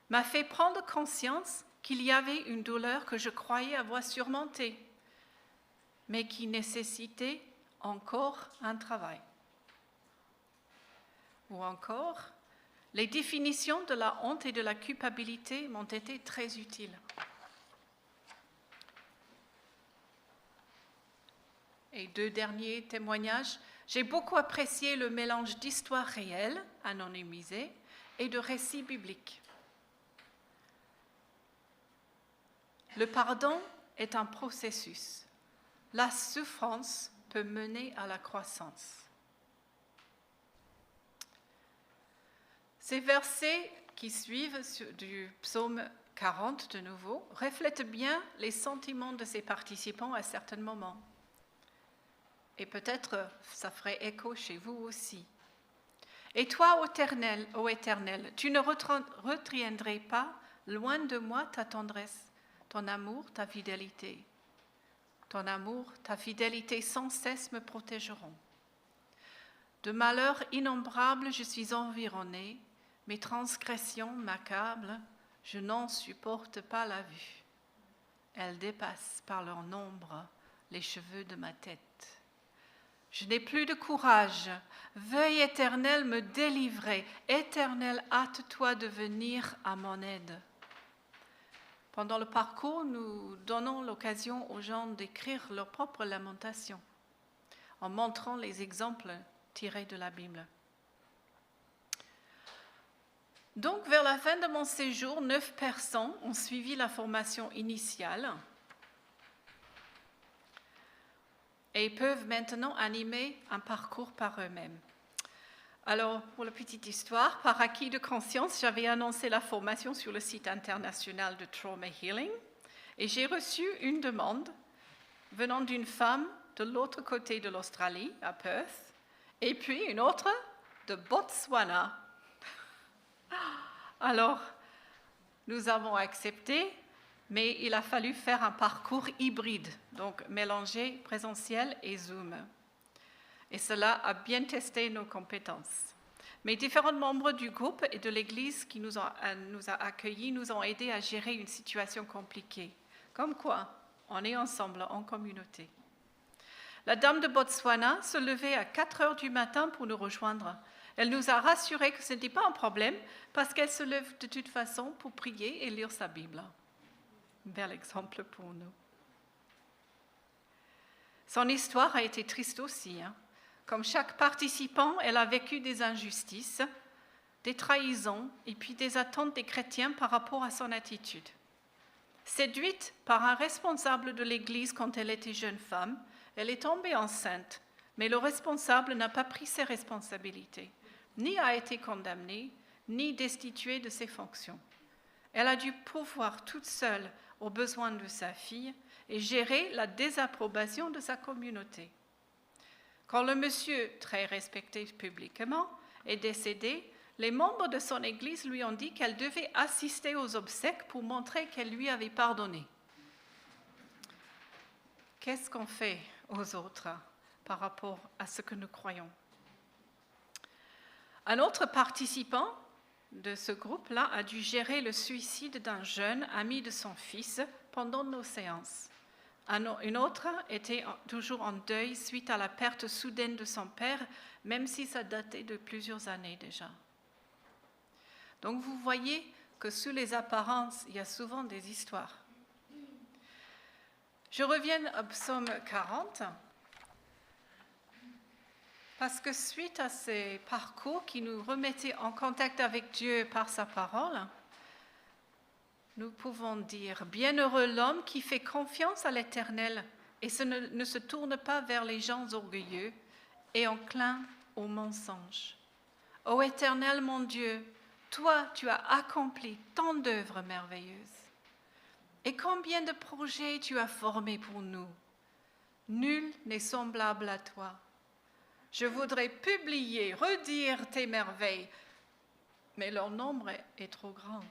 m'a fait prendre conscience qu'il y avait une douleur que je croyais avoir surmontée, mais qui nécessitait encore un travail. Ou encore, les définitions de la honte et de la culpabilité m'ont été très utiles. Et 2 derniers témoignages. J'ai beaucoup apprécié le mélange d'histoires réelles, anonymisées, et de récits bibliques. Le pardon est un processus. La souffrance peut mener à la croissance. Ces versets qui suivent du psaume 40 de nouveau reflètent bien les sentiments de ces participants à certains moments. Et peut-être ça ferait écho chez vous aussi. Et toi, ô Éternel, tu ne retiendrais pas loin de moi ta tendresse, ton amour, ta fidélité. Ton amour, ta fidélité sans cesse me protégeront. De malheurs innombrables, je suis environnée, mes transgressions m'accablent, je n'en supporte pas la vue. Elles dépassent par leur nombre les cheveux de ma tête. Je n'ai plus de courage. Veuille, Éternel, me délivrer. Éternel, hâte-toi de venir à mon aide. Pendant le parcours, nous donnons l'occasion aux gens d'écrire leurs propres lamentations en montrant les exemples tirés de la Bible. Donc, vers la fin de mon séjour, 9 personnes ont suivi la formation initiale et peuvent maintenant animer un parcours par eux-mêmes. Alors, pour la petite histoire, par acquis de conscience, j'avais annoncé la formation sur le site international de Trauma Healing et j'ai reçu une demande venant d'une femme de l'autre côté de l'Australie, à Perth, et puis une autre de Botswana. Alors, nous avons accepté, mais il a fallu faire un parcours hybride, donc mélanger présentiel et Zoom. Et cela a bien testé nos compétences. Mais différents membres du groupe et de l'Église qui nous a accueillis nous ont aidés à gérer une situation compliquée. Comme quoi, on est ensemble en communauté. La dame de Botswana se levait à 4 heures du matin pour nous rejoindre. Elle nous a rassurés que ce n'était pas un problème parce qu'elle se lève de toute façon pour prier et lire sa Bible. Un bel exemple pour nous. Son histoire a été triste aussi. Comme chaque participant, elle a vécu des injustices, des trahisons et puis des attentes des chrétiens par rapport à son attitude. Séduite par un responsable de l'Église quand elle était jeune femme, elle est tombée enceinte, mais le responsable n'a pas pris ses responsabilités, ni a été condamné, ni destitué de ses fonctions. Elle a dû pourvoir toute seule aux besoins de sa fille et gérer la désapprobation de sa communauté. Quand le monsieur, très respecté publiquement, est décédé, les membres de son église lui ont dit qu'elle devait assister aux obsèques pour montrer qu'elle lui avait pardonné. Qu'est-ce qu'on fait aux autres par rapport à ce que nous croyons? Un autre participant de ce groupe-là a dû gérer le suicide d'un jeune ami de son fils pendant nos séances. Une autre était toujours en deuil suite à la perte soudaine de son père, même si ça datait de plusieurs années déjà. Donc vous voyez que sous les apparences, il y a souvent des histoires. Je reviens au psaume 40, parce que suite à ces parcours qui nous remettaient en contact avec Dieu par sa parole, nous pouvons dire « Bienheureux l'homme qui fait confiance à l'Éternel et ne se tourne pas vers les gens orgueilleux et enclin au mensonge. Ô Éternel mon Dieu, toi tu as accompli tant d'œuvres merveilleuses. Et combien de projets tu as formés pour nous. Nul n'est semblable à toi. Je voudrais publier, redire tes merveilles, mais leur nombre est trop grand. »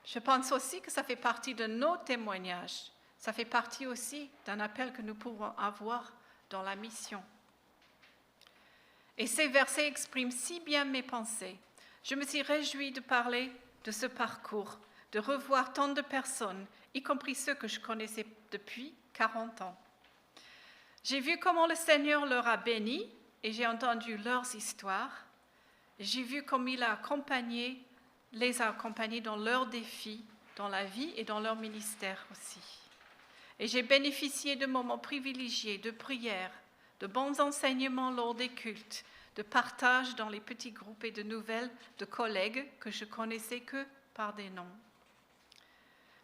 Je pense aussi que ça fait partie de nos témoignages. Ça fait partie aussi d'un appel que nous pouvons avoir dans la mission. Et ces versets expriment si bien mes pensées. Je me suis réjouie de parler de ce parcours, de revoir tant de personnes, y compris ceux que je connaissais depuis 40 ans. J'ai vu comment le Seigneur leur a bénis et j'ai entendu leurs histoires. J'ai vu comment il les a accompagnés dans leurs défis, dans la vie et dans leur ministère aussi. Et j'ai bénéficié de moments privilégiés, de prières, de bons enseignements lors des cultes, de partage dans les petits groupes et de nouvelles de collègues que je connaissais que par des noms.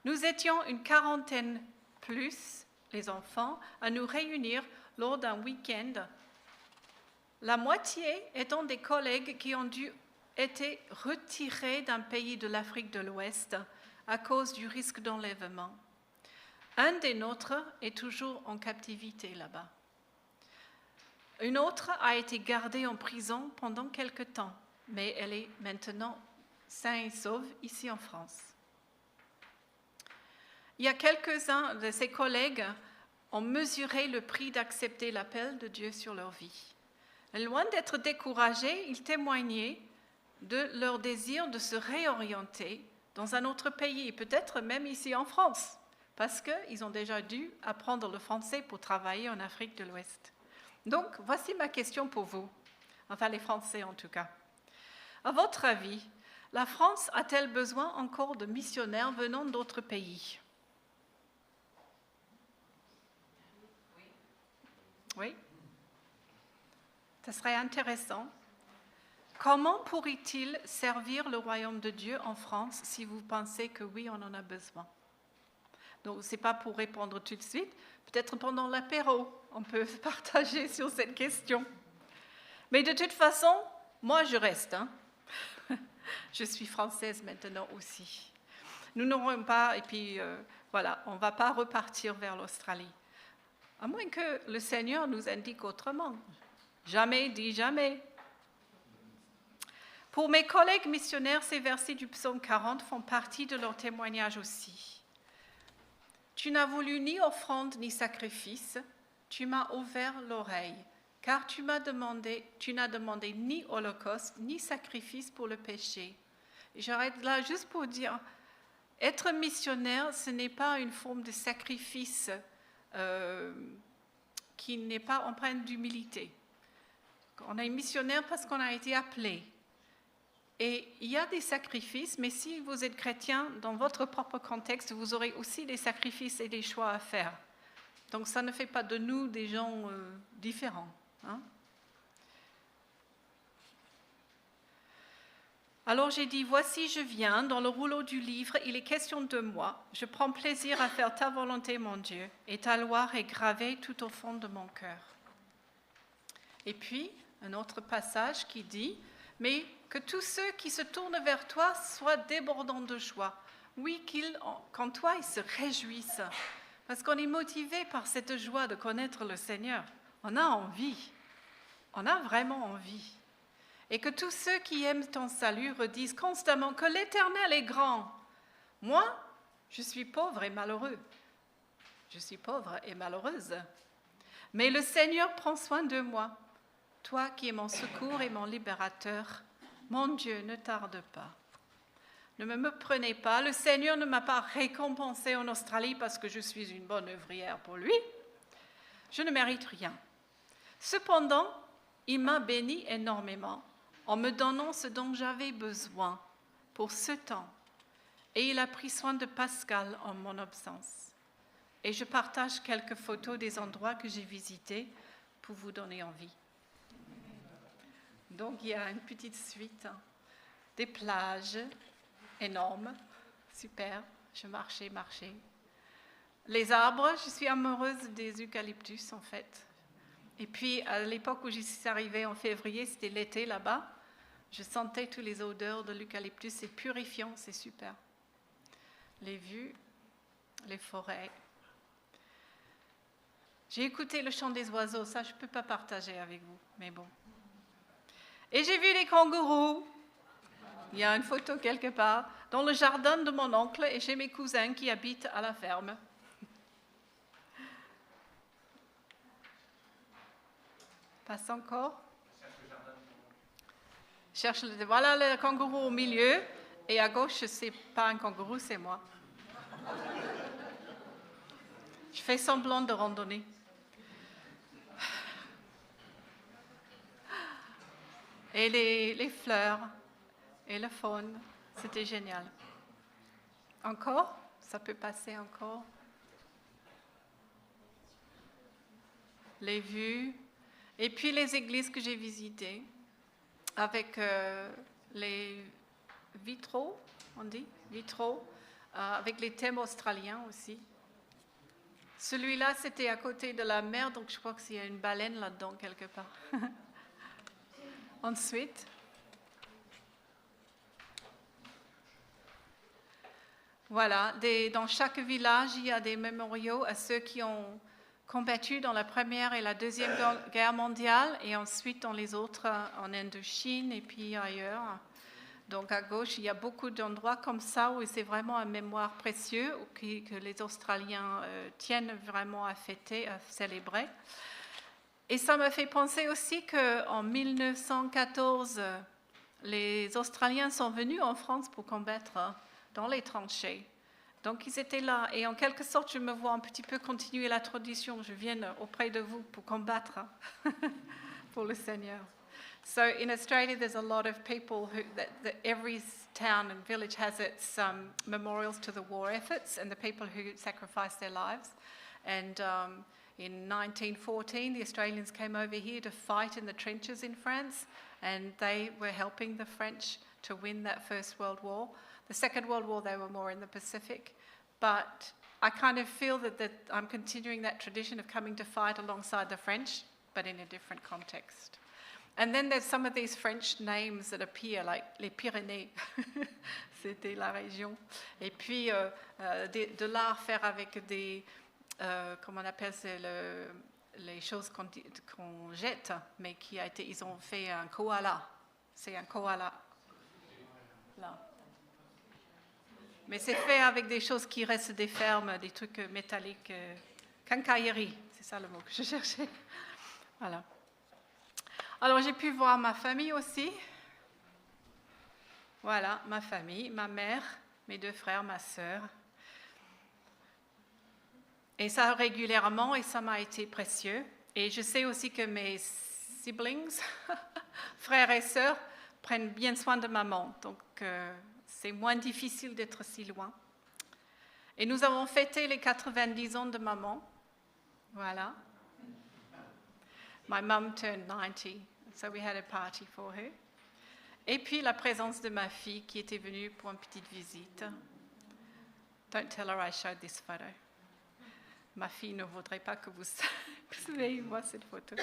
Nous étions une quarantaine plus, les enfants, à nous réunir lors d'un week-end, la moitié étant des collègues qui ont été retirés d'un pays de l'Afrique de l'Ouest à cause du risque d'enlèvement. Un des nôtres est toujours en captivité là-bas. Une autre a été gardée en prison pendant quelque temps, mais elle est maintenant saine et sauve ici en France. Il y a quelques-uns de ses collègues ont mesuré le prix d'accepter l'appel de Dieu sur leur vie. Loin d'être découragés, ils témoignaient de leur désir de se réorienter dans un autre pays, peut-être même ici en France, parce qu'ils ont déjà dû apprendre le français pour travailler en Afrique de l'Ouest. Donc, voici ma question pour vous, enfin les Français en tout cas. À votre avis, la France a-t-elle besoin encore de missionnaires venant d'autres pays ? Oui. Ce serait intéressant. Comment pourrait-il servir le royaume de Dieu en France si vous pensez que oui, on en a besoin? Donc, ce n'est pas pour répondre tout de suite. Peut-être pendant l'apéro, on peut partager sur cette question. Mais de toute façon, moi, je reste. Je suis française maintenant aussi. Nous n'aurons pas, et puis voilà, on ne va pas repartir vers l'Australie. À moins que le Seigneur nous indique autrement. Jamais dit jamais. Pour mes collègues missionnaires, ces versets du psaume 40 font partie de leur témoignage aussi. Tu n'as voulu ni offrande ni sacrifice, tu m'as ouvert l'oreille, car tu n'as demandé ni holocauste ni sacrifice pour le péché. J'arrête là juste pour dire, être missionnaire, ce n'est pas une forme de sacrifice qui n'est pas empreinte d'humilité. On est missionnaire parce qu'on a été appelé. Et il y a des sacrifices, mais si vous êtes chrétien, dans votre propre contexte, vous aurez aussi des sacrifices et des choix à faire. Donc ça ne fait pas de nous des gens différents. Alors j'ai dit, voici je viens, dans le rouleau du livre, il est question de moi. Je prends plaisir à faire ta volonté, mon Dieu, et ta loi est gravée tout au fond de mon cœur. Et puis, un autre passage qui dit, mais que tous ceux qui se tournent vers toi soient débordants de joie. Oui, qu'en toi, ils se réjouissent. Parce qu'on est motivé par cette joie de connaître le Seigneur. On a envie. On a vraiment envie. Et que tous ceux qui aiment ton salut redisent constamment que l'Éternel est grand. Moi, je suis pauvre et malheureux. Je suis pauvre et malheureuse. Mais le Seigneur prend soin de moi. Toi qui es mon secours et mon libérateur, mon Dieu, ne tarde pas. Ne me prenez pas, le Seigneur ne m'a pas récompensé en Australie parce que je suis une bonne œuvrière pour lui. Je ne mérite rien. Cependant, il m'a béni énormément en me donnant ce dont j'avais besoin pour ce temps. Et il a pris soin de Pascal en mon absence. Et je partage quelques photos des endroits que j'ai visités pour vous donner envie. Donc, il y a une petite suite, des plages énormes, super, je marchais. Les arbres, je suis amoureuse des eucalyptus en fait. Et puis, à l'époque où j'y suis arrivée en février, c'était l'été là-bas, je sentais toutes les odeurs de l'eucalyptus, c'est purifiant, c'est super. Les vues, les forêts. J'ai écouté le chant des oiseaux, ça je ne peux pas partager avec vous, mais bon. Et j'ai vu les kangourous. Il y a une photo quelque part dans le jardin de mon oncle et chez mes cousins qui habitent à la ferme. Passe encore. Voilà le kangourou au milieu et à gauche, c'est pas un kangourou, c'est moi. Je fais semblant de randonner. Et les fleurs et la faune, c'était génial. Encore? Ça peut passer encore. Les vues. Et puis les églises que j'ai visitées, avec les vitraux, on dit, vitraux, avec les thèmes australiens aussi. Celui-là, c'était à côté de la mer, donc je crois qu'il y a une baleine là-dedans quelque part. Ensuite, voilà, dans chaque village, il y a des mémoriaux à ceux qui ont combattu dans la Première et la Deuxième Guerre mondiale et ensuite dans les autres, en Indochine et puis ailleurs. Donc à gauche, il y a beaucoup d'endroits comme ça où c'est vraiment un mémoire précieux que les Australiens tiennent vraiment à fêter, à célébrer. Et ça me fait penser aussi qu'en 1914, les Australiens sont venus en France pour combattre dans les tranchées. Donc ils étaient là et en quelque sorte, je me vois un petit peu continuer la tradition. Je viens auprès de vous pour combattre pour le Seigneur. So in Australia, there's a lot of people that every town and village has its memorials to the war efforts and the people who sacrificed their lives. And in 1914, the Australians came over here to fight in the trenches in France, and they were helping the French to win that First World War. The Second World War, they were more in the Pacific. But I kind of feel that I'm continuing that tradition of coming to fight alongside the French, but in a different context. And then there's some of these French names that appear, like les Pyrénées, c'était la région. Et puis de l'art faire avec des, comment on appelle ça, les choses qu'on jette, mais ils ont fait un koala. C'est un koala. Là. Mais c'est fait avec des choses qui restent des fermes, des trucs métalliques. Quincaillerie, c'est ça le mot que je cherchais. Voilà. Alors, j'ai pu voir ma famille aussi. Voilà, ma famille, ma mère, mes 2 frères, ma sœur. Et ça régulièrement, et ça m'a été précieux. Et je sais aussi que mes siblings, frères et sœurs, prennent bien soin de maman. Donc, c'est moins difficile d'être si loin. Et nous avons fêté les 90 ans de maman. Voilà. My mum turned 90, so we had a party for her. Et puis la présence de ma fille qui était venue pour une petite visite. Don't tell her I showed this photo. Ma fille ne voudrait pas que vous veuillez voir cette photo.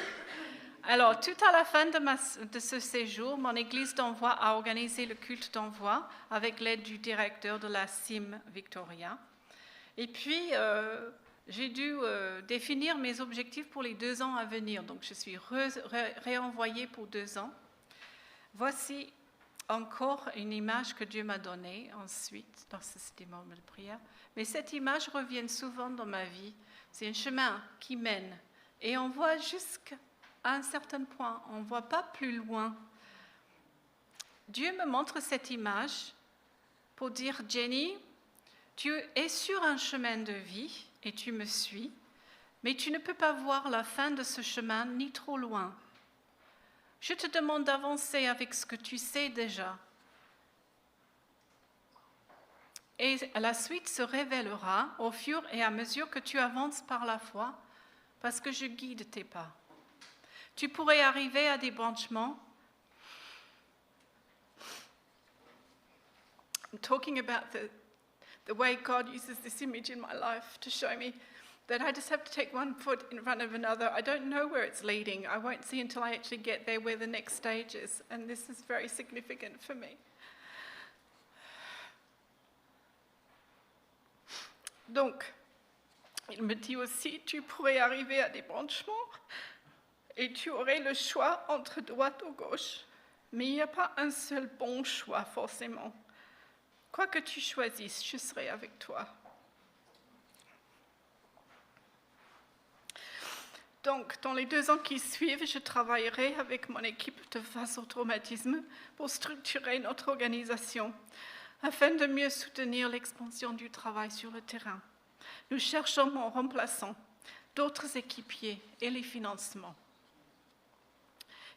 Alors, tout à la fin de ce séjour, mon église d'envoi a organisé le culte d'envoi avec l'aide du directeur de la CIM Victoria. Et puis, j'ai dû définir mes objectifs pour les 2 ans à venir. Donc, je suis réenvoyée pour 2 ans. Voici encore une image que Dieu m'a donnée ensuite, dans ce moment de prière. Mais cette image revient souvent dans ma vie. C'est un chemin qui mène. Et on voit jusqu'à un certain point. On ne voit pas plus loin. Dieu me montre cette image pour dire, Jenny, tu es sur un chemin de vie et tu me suis, mais tu ne peux pas voir la fin de ce chemin ni trop loin. Je te demande d'avancer avec ce que tu sais déjà. Et la suite se révélera au fur et à mesure que tu avances par la foi, parce que je guide tes pas. Tu pourrais arriver à des branchements. I'm talking about the way God uses this image in my life to show me that I just have to take one foot in front of another. I don't know where it's leading. I won't see until I actually get there where the next stage is. And this is very significant for me. Donc, il me dit aussi, tu pourrais arriver à des branchements et tu aurais le choix entre droite ou gauche. Mais il n'y a pas un seul bon choix forcément. Quoi que tu choisisses, je serai avec toi. Donc, dans les 2 ans qui suivent, je travaillerai avec mon équipe de face au traumatisme pour structurer notre organisation afin de mieux soutenir l'expansion du travail sur le terrain. Nous cherchons mon remplaçant, d'autres équipiers et les financements.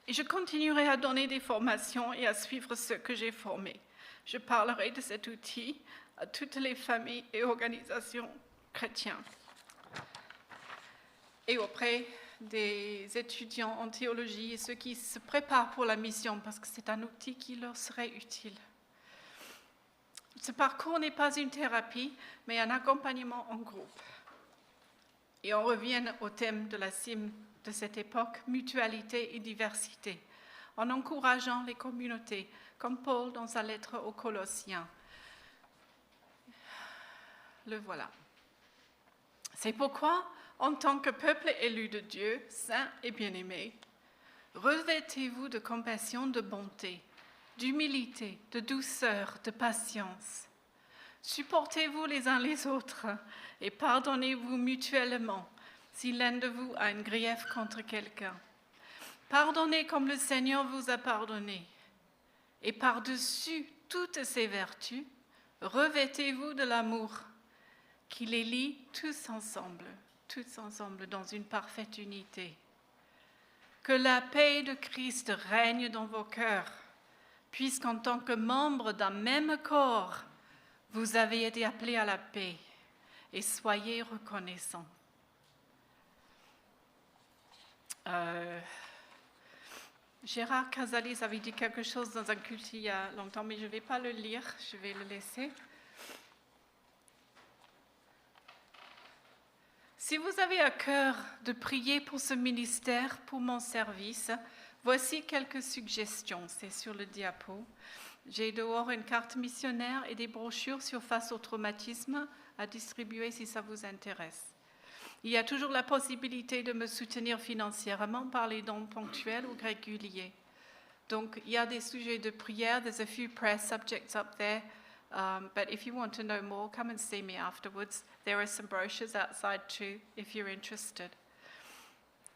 Et je continuerai à donner des formations et à suivre ceux que j'ai formés. Je parlerai de cet outil à toutes les familles et organisations chrétiennes et auprès des étudiants en théologie et ceux qui se préparent pour la mission parce que c'est un outil qui leur serait utile. Ce parcours n'est pas une thérapie, mais un accompagnement en groupe. Et on revient au thème de la CIM de cette époque, mutualité et diversité, en encourageant les communautés, comme Paul dans sa lettre aux Colossiens. Le voilà. C'est pourquoi En tant que peuple élu de Dieu, saint et bien-aimé, revêtez-vous de compassion, de bonté, d'humilité, de douceur, de patience. Supportez-vous les uns les autres et pardonnez-vous mutuellement si l'un de vous a un grief contre quelqu'un. Pardonnez comme le Seigneur vous a pardonné. Et par-dessus toutes ces vertus, revêtez-vous de l'amour qui les lie tous ensemble dans une parfaite unité. Que la paix de Christ règne dans vos cœurs, puisqu'en tant que membres d'un même corps, vous avez été appelés à la paix, et soyez reconnaissants. Gérard Casalis avait dit quelque chose dans un culte il y a longtemps, mais je ne vais pas le lire, je vais le laisser. Si vous avez à cœur de prier pour ce ministère, pour mon service, voici quelques suggestions, c'est sur le diapo. J'ai dehors une carte missionnaire et des brochures sur face au traumatisme à distribuer si ça vous intéresse. Il y a toujours la possibilité de me soutenir financièrement par les dons ponctuels ou réguliers. Donc, il y a des sujets de prière. There's a few prayer subjects up there. But if you want to know more, come and see me afterwards. There are some brochures outside too, if you're interested.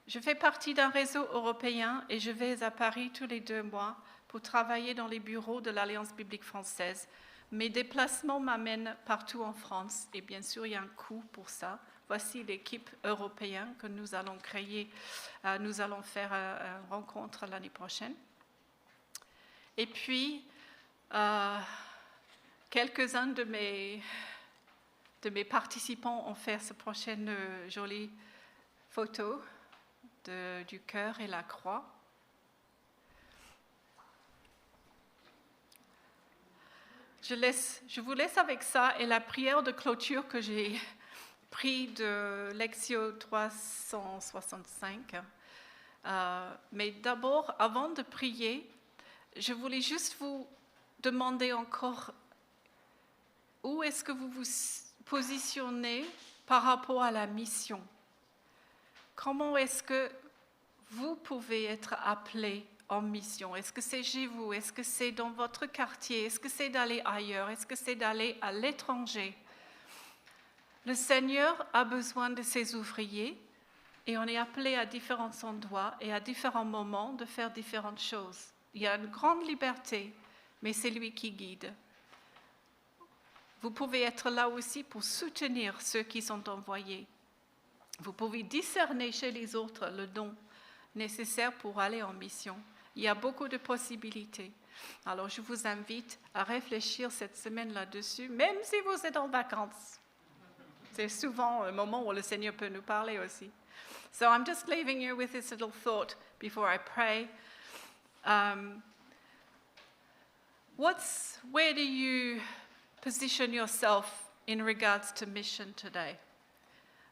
Je fais partie d'un réseau européen et je vais à Paris tous les 2 mois pour travailler dans les bureaux de l'Alliance biblique française. Mes déplacements m'amènent partout en France et bien sûr, il y a un coût pour ça. Voici l'équipe européenne que nous allons créer. Nous allons faire une rencontre l'année prochaine. Et puis, quelques-uns de mes participants ont fait cette prochaine jolie photo du cœur et la croix. Je vous laisse avec ça et la prière de clôture que j'ai pris de Lectio 365. Mais d'abord, avant de prier, je voulais juste vous demander encore où est-ce que vous vous positionnez par rapport à la mission. Comment est-ce que vous pouvez être appelé en mission? Est-ce que c'est chez vous? Est-ce que c'est dans votre quartier? Est-ce que c'est d'aller ailleurs? Est-ce que c'est d'aller à l'étranger? Le Seigneur a besoin de ses ouvriers et on est appelé à différents endroits et à différents moments de faire différentes choses. Il y a une grande liberté, mais c'est lui qui guide. Vous pouvez être là aussi pour soutenir ceux qui sont envoyés. Vous pouvez discerner chez les autres le don nécessaire pour aller en mission. Il y a beaucoup de possibilités. Alors, je vous invite à réfléchir cette semaine là-dessus, même si vous êtes en vacances. C'est souvent un moment où le Seigneur peut nous parler aussi. So I'm just leaving you with this little thought before I pray. Where do you position yourself in regards to mission today?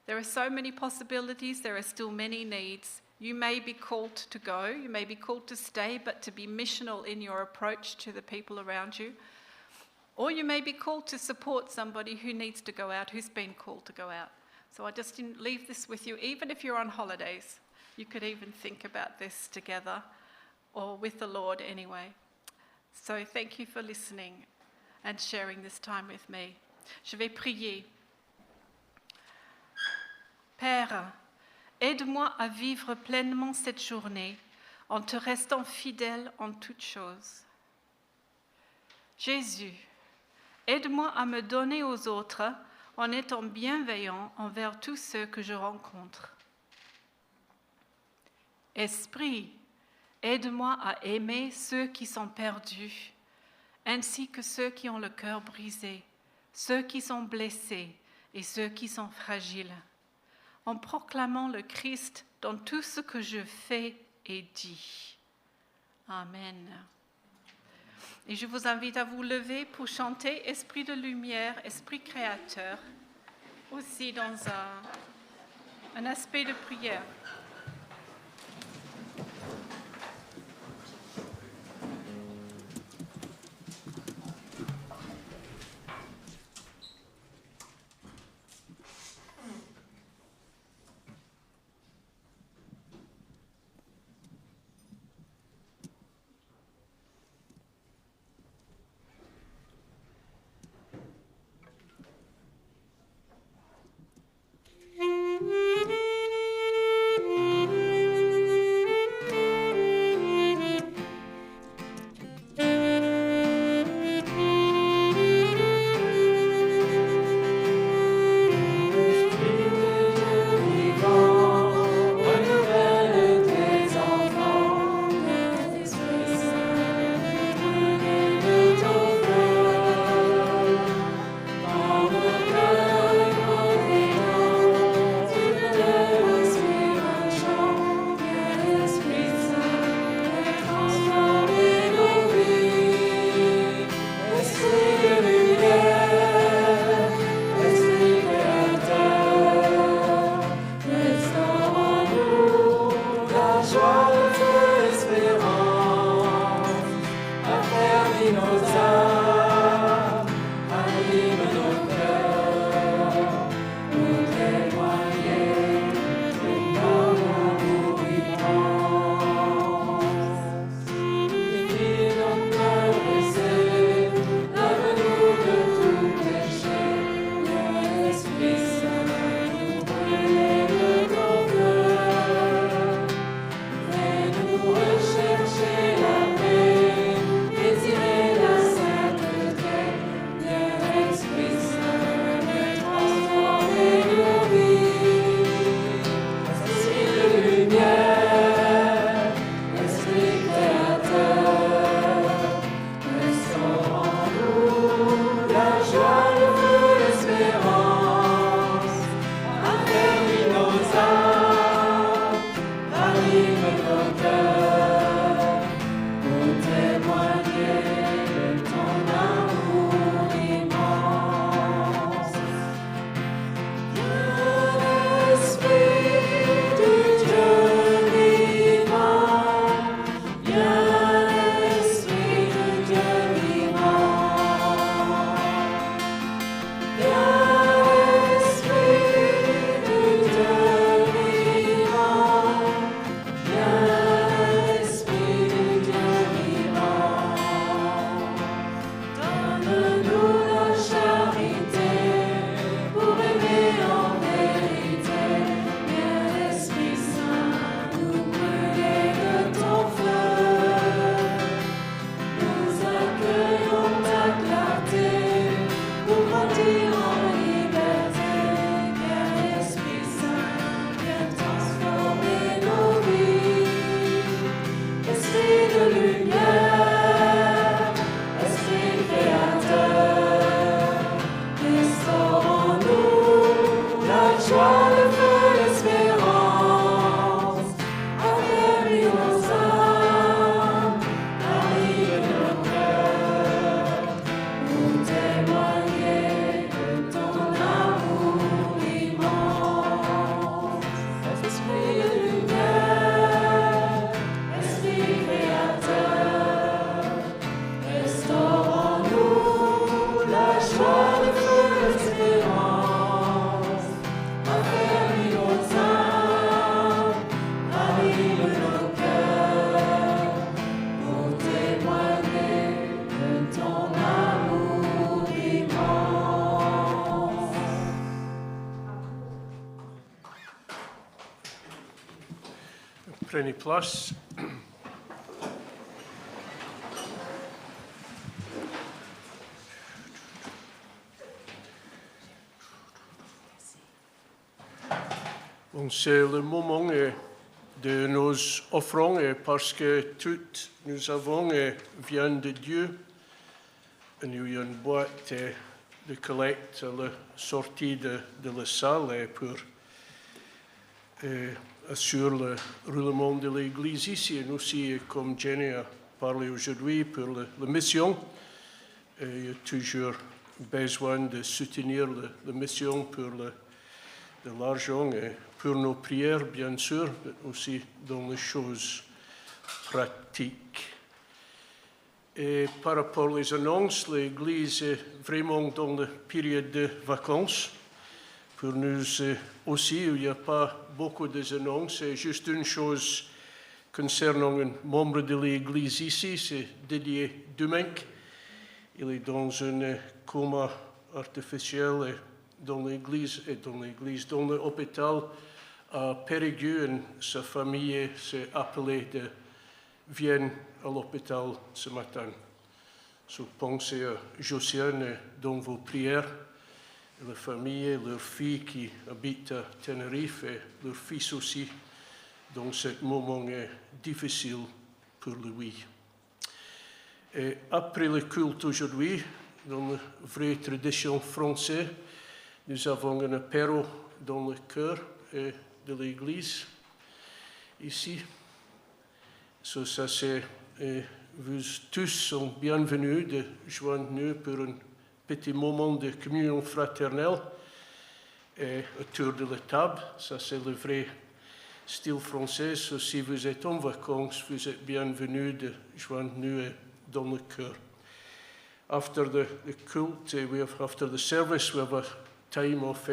There are so many possibilities, there are still many needs. You may be called to go, you may be called to stay, but to be missional in your approach to the people around you. Or you may be called to support somebody who needs to go out, who's been called to go out. So I just leave this with you. Even if you're on holidays, you could even think about this together, or with the Lord anyway. So thank you for listening and sharing this time with me. Je vais prier. Père, aide-moi à vivre pleinement cette journée en te restant fidèle en toutes choses. Jésus, aide-moi à me donner aux autres en étant bienveillant envers tous ceux que je rencontre. Esprit, aide-moi à aimer ceux qui sont perdus, ainsi que ceux qui ont le cœur brisé, ceux qui sont blessés et ceux qui sont fragiles, en proclamant le Christ dans tout ce que je fais et dis. Amen. Et je vous invite à vous lever pour chanter Esprit de lumière, Esprit créateur, aussi dans un aspect de prière. Prenez place. Bon, c'est le moment de nos offrandes parce que toutes nous avons viennent de Dieu. Et nous avons une boîte de collecte à la sortie de la salle pour assurer le roulement de l'Église ici. Et aussi, comme Jenny a parlé aujourd'hui, pour la mission, il y a toujours besoin de soutenir la mission pour de l'argent et pour nos prières, bien sûr, mais aussi dans les choses pratiques. Et par rapport aux annonces, l'Église est vraiment dans la période de vacances. Pour nous aussi, il n'y a pas beaucoup d'annonces. C'est juste une chose concernant un membre de l'Église ici, c'est Didier Dumenc. Il est dans un coma artificiel dans l'église, dans l'hôpital à Périgueux. Sa famille s'est appelée de Vienne à l'hôpital ce matin. So, pensez à Josiane dans vos prières, et la famille, leur fille qui habite à Tenerife et leur fils aussi, dans ce moment difficile pour lui. Et après le culte aujourd'hui, dans la vraie tradition française, nous avons un apéro dans le cœur de l'Église, ici. So, ça c'est, vous tous sont bienvenus de joindre nous pour un petit moment de communion fraternelle autour de la table. Ça c'est le vrai style français. So, si vous êtes en vacances, vous êtes bienvenus de joindre nous dans le cœur. After the cult, after the service, we have a time of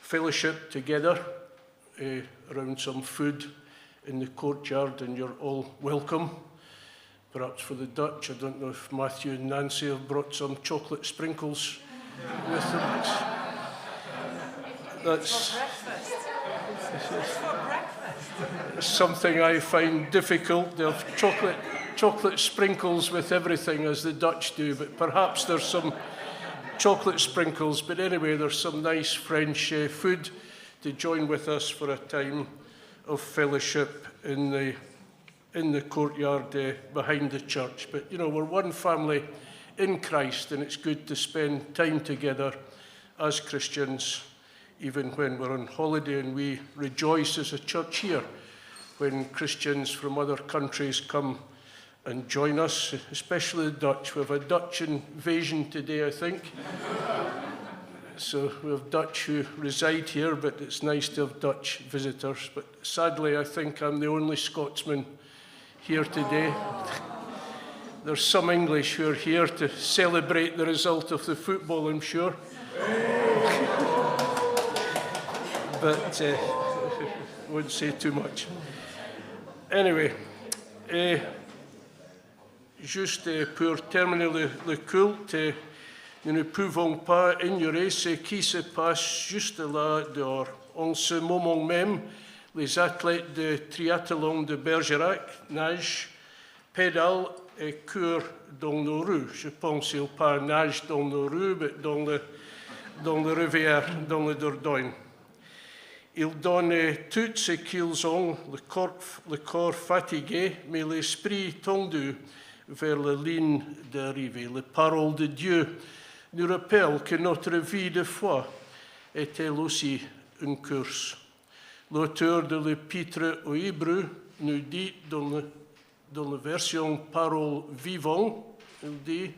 fellowship together around some food in the courtyard, and you're all welcome. Perhaps for the Dutch, I don't know if Matthew and Nancy have brought some chocolate sprinkles with them. That's something I find difficult. They have chocolate sprinkles with everything, as the Dutch do, but perhaps there's some chocolate sprinkles. But anyway, there's some nice French food to join with us for a time of fellowship in the courtyard behind the church. But, you know, we're one family in Christ, and it's good to spend time together as Christians, even when we're on holiday, and we rejoice as a church here when Christians from other countries come and join us, especially the Dutch. We have a Dutch invasion today, I think. So we have Dutch who reside here, but it's nice to have Dutch visitors. But sadly, I think I'm the only Scotsman here today. There's some English who are here to celebrate the result of the football, I'm sure. But I won't say too much. Anyway, juste pour terminer le culte, nous ne pouvons pas ignorer ce qui se passe juste là dehors. En ce moment même, les athlètes de triathlon de Bergerac nagent, pédalent et courent dans nos rues. Je pense qu'ils pas nagent dans nos rues, mais dans le rivière, dans le Dordogne. Ils donnent tout ce qu'ils ont, le corps fatigué, mais l'esprit tendu vers la ligne d'arrivée. La parole de Dieu nous rappelle que notre vie de foi est elle aussi une course. L'auteur de l'Épître aux Hébreux nous dit dans la version Parole vivante, il dit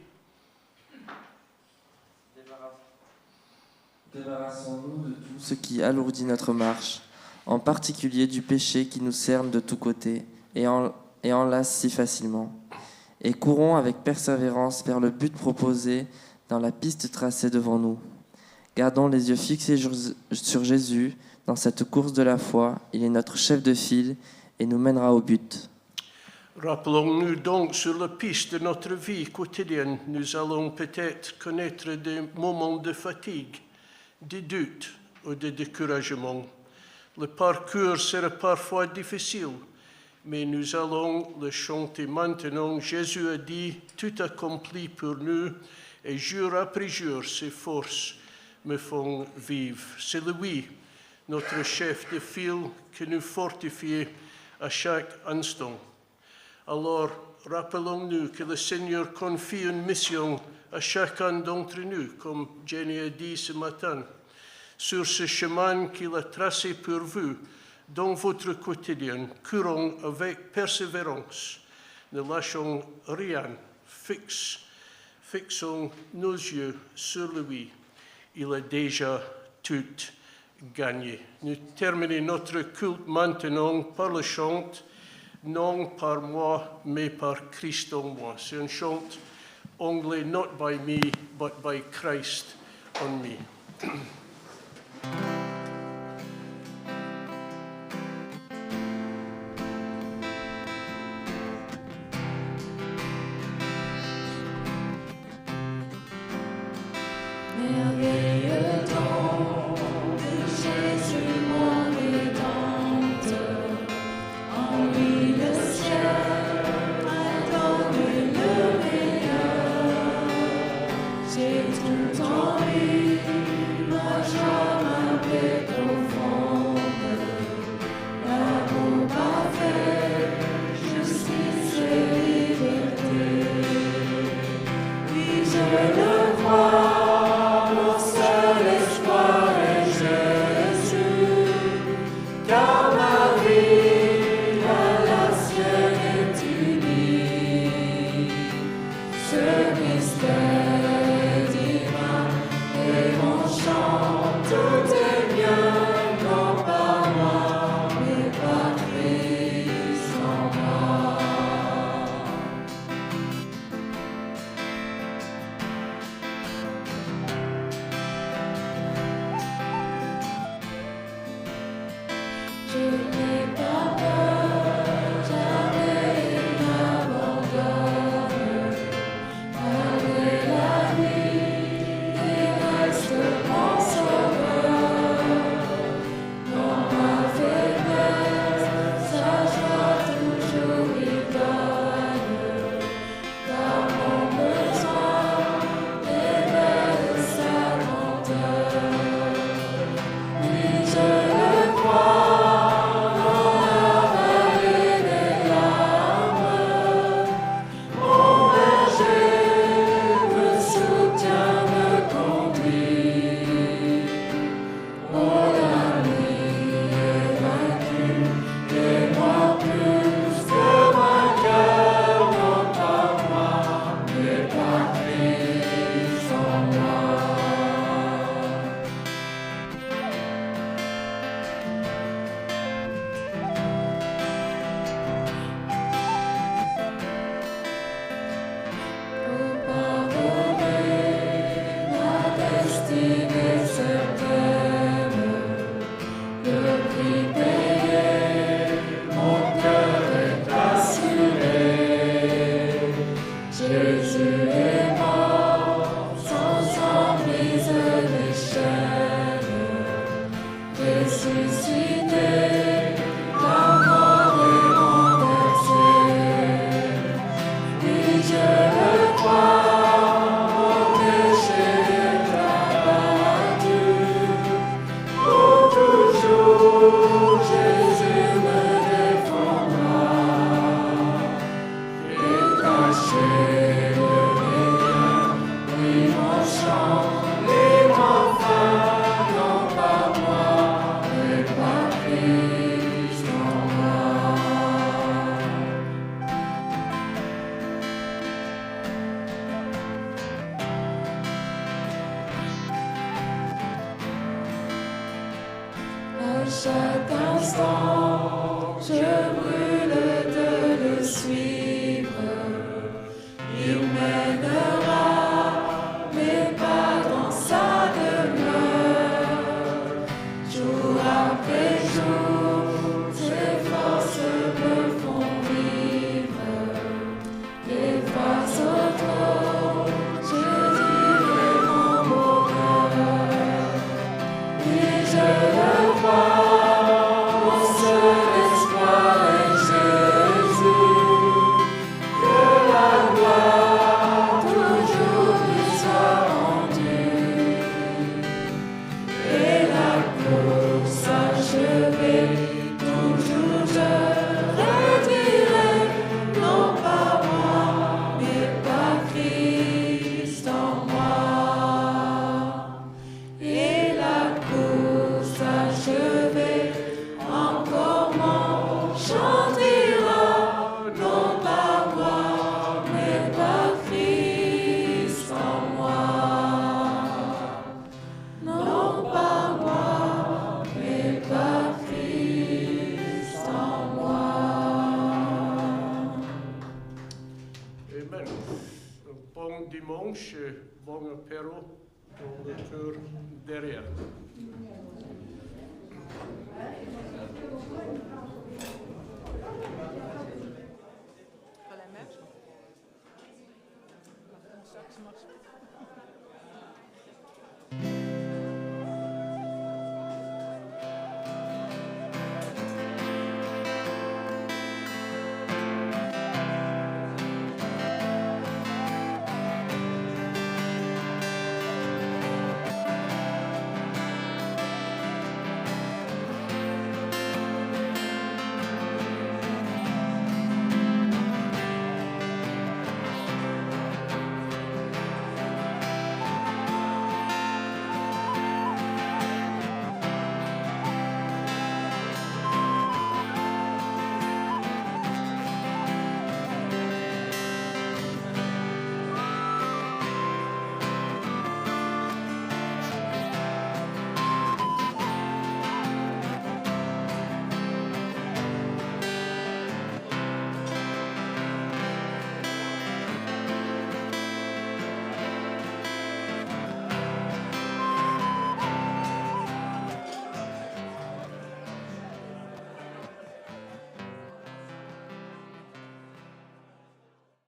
Débarrassons-nous de tout ce qui alourdit notre marche, en particulier du péché qui nous cerne de tous côtés et enlace si facilement. Et courons avec persévérance vers le but proposé dans la piste tracée devant nous. Gardons les yeux fixés sur Jésus dans cette course de la foi. Il est notre chef de file et nous mènera au but. Rappelons-nous donc sur la piste de notre vie quotidienne, nous allons peut-être connaître des moments de fatigue, de doute ou de découragement. Le parcours sera parfois difficile, mais nous allons le chanter maintenant. Jésus a dit, tout accompli pour nous, et jour après jour, ses forces me font vivre. C'est lui, notre chef de file, qui nous fortifie à chaque instant. Alors, rappelons-nous que le Seigneur confie une mission à chacun d'entre nous, comme Jenny a dit ce matin, sur ce chemin qu'il a tracé pour vous dans votre quotidien. Courons avec persévérance, ne lâchons rien, fixons nos yeux sur lui. Il a déjà tout gagné. Nous terminons notre culte maintenant par le chant « Non par moi, mais par Christ en moi ». C'est un chant anglais, « Not by me, but by Christ on me ». Merveilleux don de Jésus mon Rédempteur, en lui le ciel donne le meilleur. J'ai tout en lui, ma joie, ma paix profonde, l'amour parfait, justice et liberté. Oui, je le vois. Chaque instant, je brûle de le suivre. Il mènera mes pas dans sa demeure. Jour après jour, ses forces me font vivre. Et face au trône, je dirai mon bonheur. Et je le vois. apéro dans le tour derrière. Pas la même. Comme ça, ça marche.